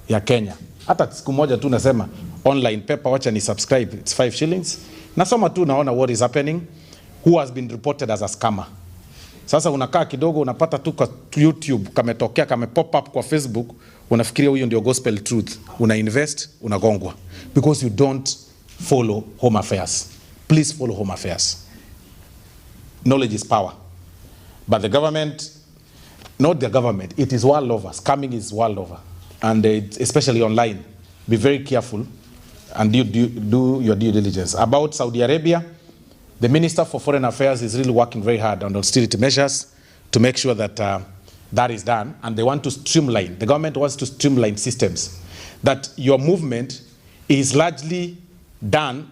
Ya Kenya. Hata siku moja tu nasema online paper, wacha ni subscribe, it's 5 shillings. Nasoma tu naona what is happening, who has been reported as a scammer. Sasa unakaa kidogo unapata tu kwa YouTube kametokea kame pop up kwa Facebook, unafikiria huyo ndio gospel truth, una invest, unagongwa because you don't follow home affairs. Please follow home affairs. Knowledge is power. But the government, not the government, it is world over. Scamming is world over. And especially online. Be very careful and do your due diligence. About Saudi Arabia, the Minister for Foreign Affairs is really working very hard on austerity measures to make sure that that is done. And they want to streamline, the government wants to streamline systems. That your movement is largely done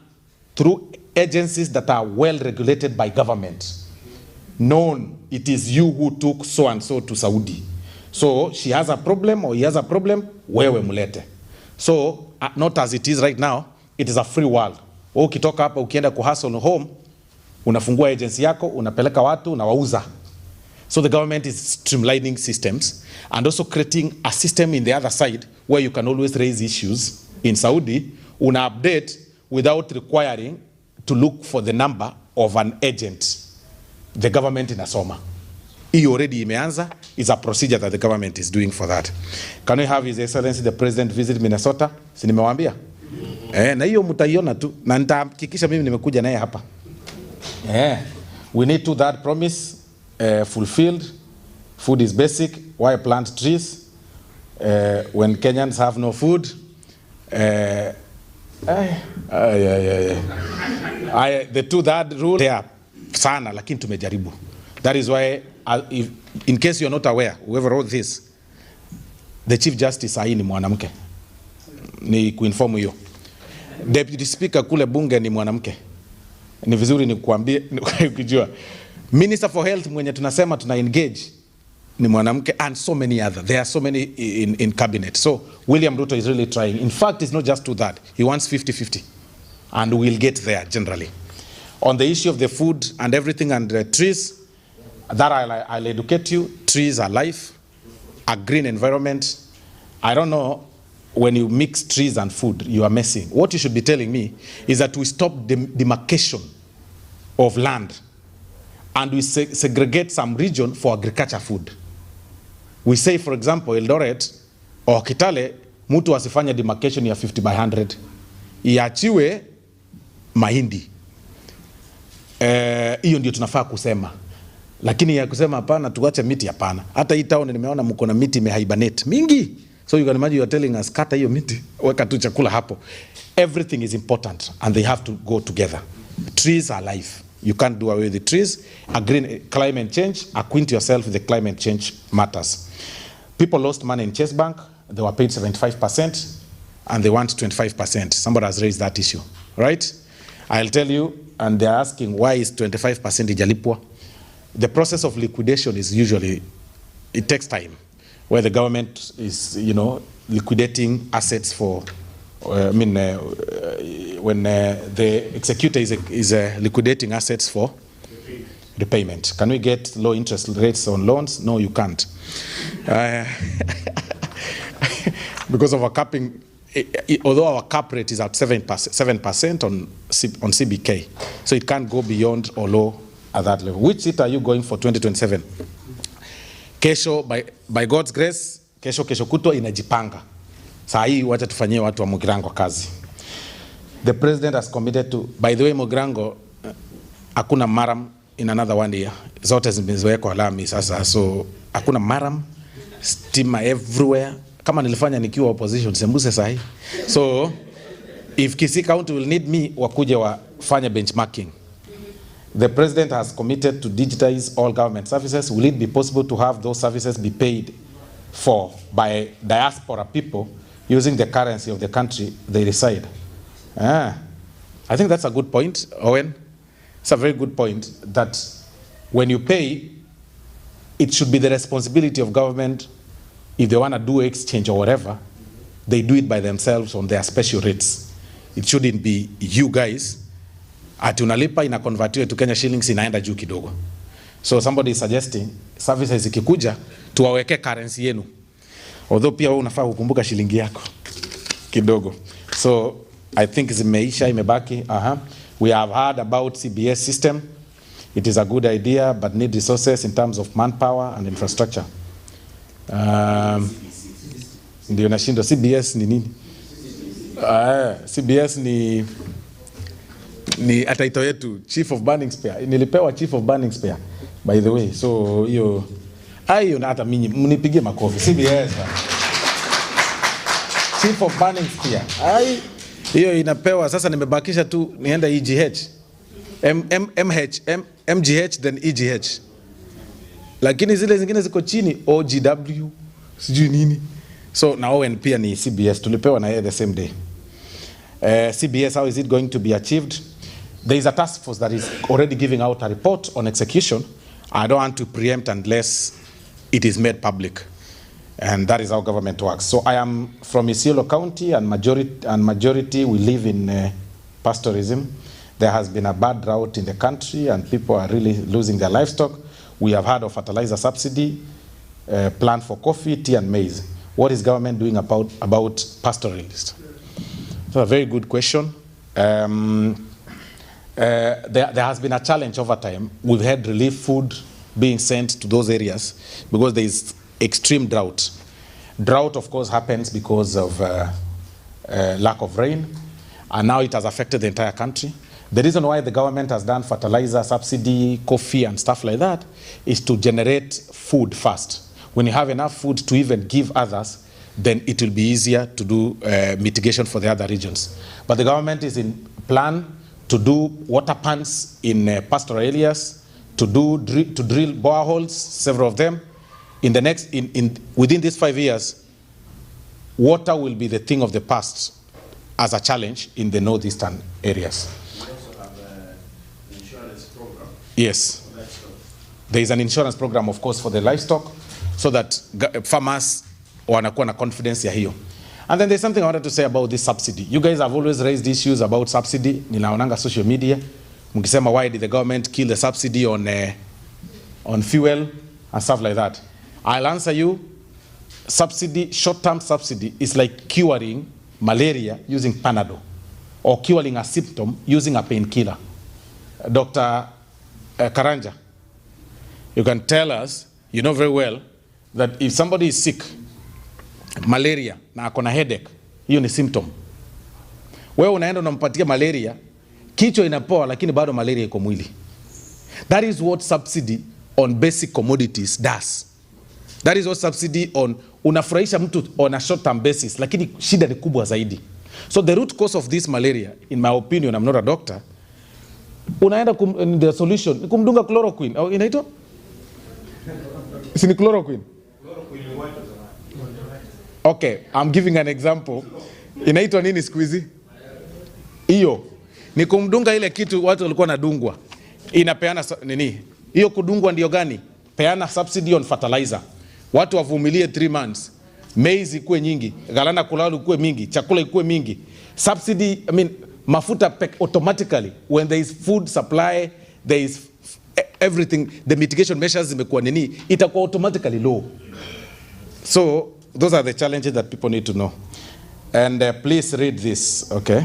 through agencies that are well regulated by government. Known, it is you who took so and so to Saudi. So she has a problem or he has a problem, wewe mulete. So not as it is right now, it is a free world. Ukitoka hapa ukienda kuhustle home, unafungua agency yako, unapeleka watu, unawauza. So the government is streamlining systems and also creating a system in the other side where you can always raise issues. In Saudi, una update without requiring to look for the number of an agent. The government inasoma. Hii already imeanza, is a procedure that the government is doing for that. Can we have His Excellency the President visit Minnesota? Si nimewaambia? Na hiyo mtaiona tu na nitahakikisha mimi nimekuja naye hapa. We need to that promise fulfilled. Food is basic. Why plant trees when Kenyans have no food? The two that rule there sana lakini tumejaribu. That is why if, in case you're not aware, whoever wrote this, the Chief Justice ni mwanamke. Ni kuinform you. Deputy Speaker kule bunge ni mwanamke. Ni vizuri ni kuambie ukijua. Minister for Health mwenye tunasema tuna engage ni mwanamke, and so many other. There are so many in cabinet. So William Ruto is really trying. In fact, it's not just to that. He wants 50-50. And we'll get there generally. On the issue of the food and everything and trees, that I'll educate you. Trees are life. A green environment. I don't know, when you mix trees and food, you are messing. What you should be telling me is that we stop the demarcation of land and we segregate some region for agriculture food. We say for example Eldoret or Kitale, mtu asifanye demarcation ya 50 by 100. Iachiwe mahindi. Hiyo ndio tunafaa kusema. Lakini ya kusema hapana tuache miti hapana. Hata hii town nimeona mko na miti imehibernate mingi. So you can imagine you are telling us kata hiyo miti, weka tu chakula hapo. Everything is important and they have to go together. Trees are life. You can't do away with the trees. Climate change, acquaint yourself with the climate change matters. People lost money in Chase Bank. They were paid 75% and they want 25%. Somebody has raised that issue, right? I'll tell you, and they're asking why is 25% ijalipwa? The process of liquidation is usually, it takes time, where the government is, liquidating assets for, when the executor is liquidating assets for repayment. Can we get low interest rates on loans? No, you can't. Because of our capping, although our cap rate is at 7% on CBK, so it can't go beyond or low at that level. Which seat are you going for 2027? Kesho, by God's grace, kesho kuto inajipanga. Saa hii wacha tufanyie watu wa Mugirango kazi. The president has committed to, by the way, Mugirango, hakuna maram in another 1 year. Zote zimewekwa lami sasa, so hakuna maram, stima everywhere. Kama nilifanya nikiwa opposition, sembuse sahi. So, if Kisii County will need me, wakuje wafanye benchmarking. The president has committed to digitize all government services. Will it be possible to have those services be paid for by diaspora people using the currency of the country they reside? I think that's a good point, Owen. It's a very good point that when you pay, it should be the responsibility of government. If they want to do exchange or whatever, they do it by themselves on their special rates. It shouldn't be you guys. Ati unalipa ina convertiwe to Kenya shillings inaenda juu kidogo. So somebody is suggesting services ikikuja tuwaweke currency yenu. Although pia wewe unafaa kukumbuka shilingi yako kidogo. So I think zimeisha imebaki. We have heard about CBS system. It is a good idea but need resources in terms of manpower and infrastructure. Ndio nashindo CBS ni nini? CBS ni ataito yetu Chief of Burning Spear. Nilipewa Chief of Burning Spear by the way. So hiyo na hata mimi mnipigie makofi. CBS Chief of Burning Spear. Hiyo inapewa sasa, nimebakisha tu nienda EGH. MGH then EGH. Lakini zile zingine ziko chini OGW sijui nini. So na Owen pia ni CBS tulipewa na yeye the same day. CBS, how is it going to be achieved? There is a task force that is already giving out a report on execution. I don't want to preempt unless it is made public. And that is how government works. So I am from Isiolo County and majority we live in pastoralism. There has been a bad drought in the country and people are really losing their livestock. We have heard of fertilizer subsidy, plan for coffee, tea and maize. What is government doing about pastoralists? So a very good question. There has been a challenge over time. We've had relief food being sent to those areas because there is extreme drought. Drought, of course, happens because of lack of rain, and now it has affected the entire country. The reason why the government has done fertilizer, subsidy, coffee, and stuff like that is to generate food first. When you have enough food to even give others, then it will be easier to do mitigation for the other regions. But the government is in plan to do water pans in pastoral areas, to drill boreholes, several of them. Within these 5 years, water will be the thing of the past as a challenge in the northeastern areas. We also have an insurance program. Yes. There is an insurance program, of course, for the livestock, so that farmers wanakuwa na confidence ya hiyo. And then there's something I wanted to say about this subsidy. You guys have always raised issues about subsidy. Ninaonanga social media. Mkisema why did the government kill the subsidy on fuel and stuff like that. I'll answer you. Subsidy, short-term subsidy is like curing malaria using Panadol or curing a symptom using a painkiller. Dr. Karanja, you can tell us, you know very well that if somebody is sick, malaria, na akona headache, hiyo ni symptom. Wewe unaenda unampatia malaria, kichwa inapoa lakini bado malaria iko mwili. That is what subsidy on basic commodities does. That is what subsidy on unafurahisha mtu on a short term basis, lakini shida ni kubwa zaidi. So the root cause of this malaria, in my opinion, I'm not a doctor, unaenda the solution ni kumdunga chloroquine au inaitwa? Si ni chloroquine? Okay, I'm giving an example. Inaitwa nini siku hizi? Hiyo ni kumdunga ile kitu watu walikuwa nadungwa. Inapeana nini? Hiyo kudungwa ndio gani? Peana subsidy on fertilizer. Watu wavumilie 3 months. Maize ikuwe nyingi, galana kulalu ikuwe mingi, chakula ikuwe mingi. Subsidy, mafuta automatically when there is food supply, there is everything, the mitigation measures zimekuwa nini, itakuwa automatically low. So those are the challenges that people need to know. And please read this, okay?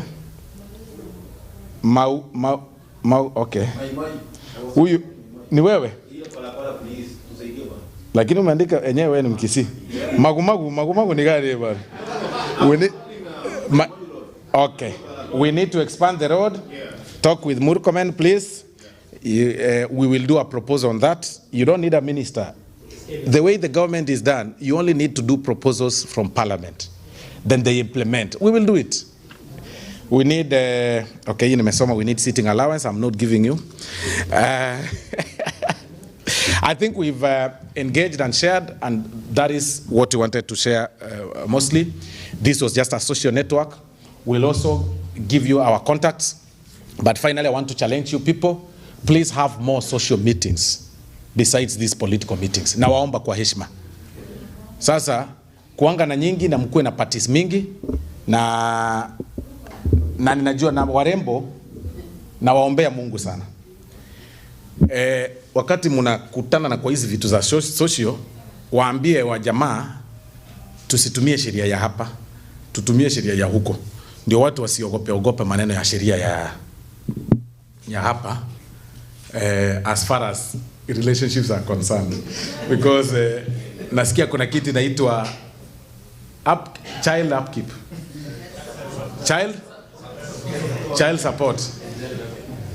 Okay. Huyu ni wewe? Lakini umeandika enyewe wewe ni Mkisii. Magumagu ni gani bwana? Okay. We need to expand the road. Talk with Murkomen, please. We will do a proposal on that. You don't need a minister. The way the government is done, you only need to do proposals from parliament. Then they implement. We will do it. We need, okay, we need seating allowance. I'm not giving you. I think we've engaged and shared, and that is what we wanted to share mostly. This was just a social network. We'll also give you our contacts. But finally, I want to challenge you people. Please have more social meetings besides these political meetings. Na waomba kwa heshima. Sasa, kuanga na nyingi na mkue na parties mingi, na ninajua na warembo, na waombea Mungu sana. Wakati mnakutana na kwa hizi vitu za social, waambie wa jamaa tusitumie sheria ya hapa, tutumie sheria ya huko. Ndio watu wasiogope maneno ya sheria ya hapa as far as relationships are concerned. Because nasikia kuna kitu inaitwa child upkeep. Child support.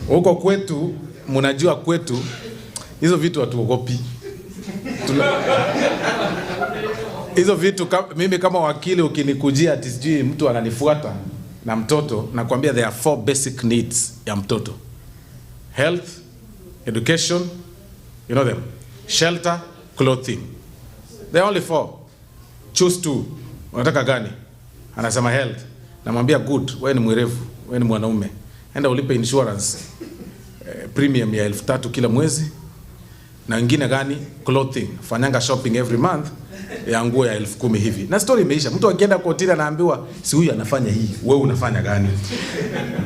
Huko kwetu, mnajua kwetu, hizo vitu hatuogopi. Hizo vitu, mimi kama wakili ukinikujia ati sijui mtu ananifuata na mtoto, nakwambia there are 4 basic needs ya mtoto. Health, education, you know them. Shelter, clothing. There are only 4. Choose 2. Unataka gani? Anasema health. Namwambia good, wewe ni mwerevu, wewe ni mwanaume. Enda ulipe insurance. Premium ya 3,000 kila mwezi. Na wengine gani? Clothing. Fanyanga shopping every month ya nguo ya 10,000 hivi. Na story imeisha. Mtu akienda kotini anaambiwa si huyu anafanya hii, wewe unafanya gani?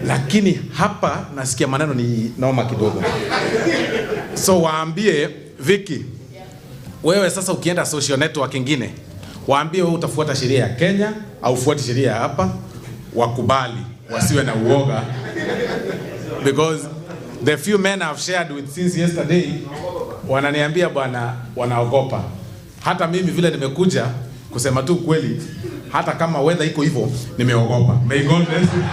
Lakini hapa nasikia maneno ni noma kidogo. So waambie Vicky, wewe sasa ukienda social network nyingine, waambie wewe utafuata sheria ya Kenya au ufuate sheria hapa, wakubali, wasiwe na uoga. Because the few men I've shared with since yesterday, wananiambia bwana wanaogopa. Hata mimi vile nimekuja kusema tu kweli, hata kama weather iko hivyo, nimeogopa. May God bless you.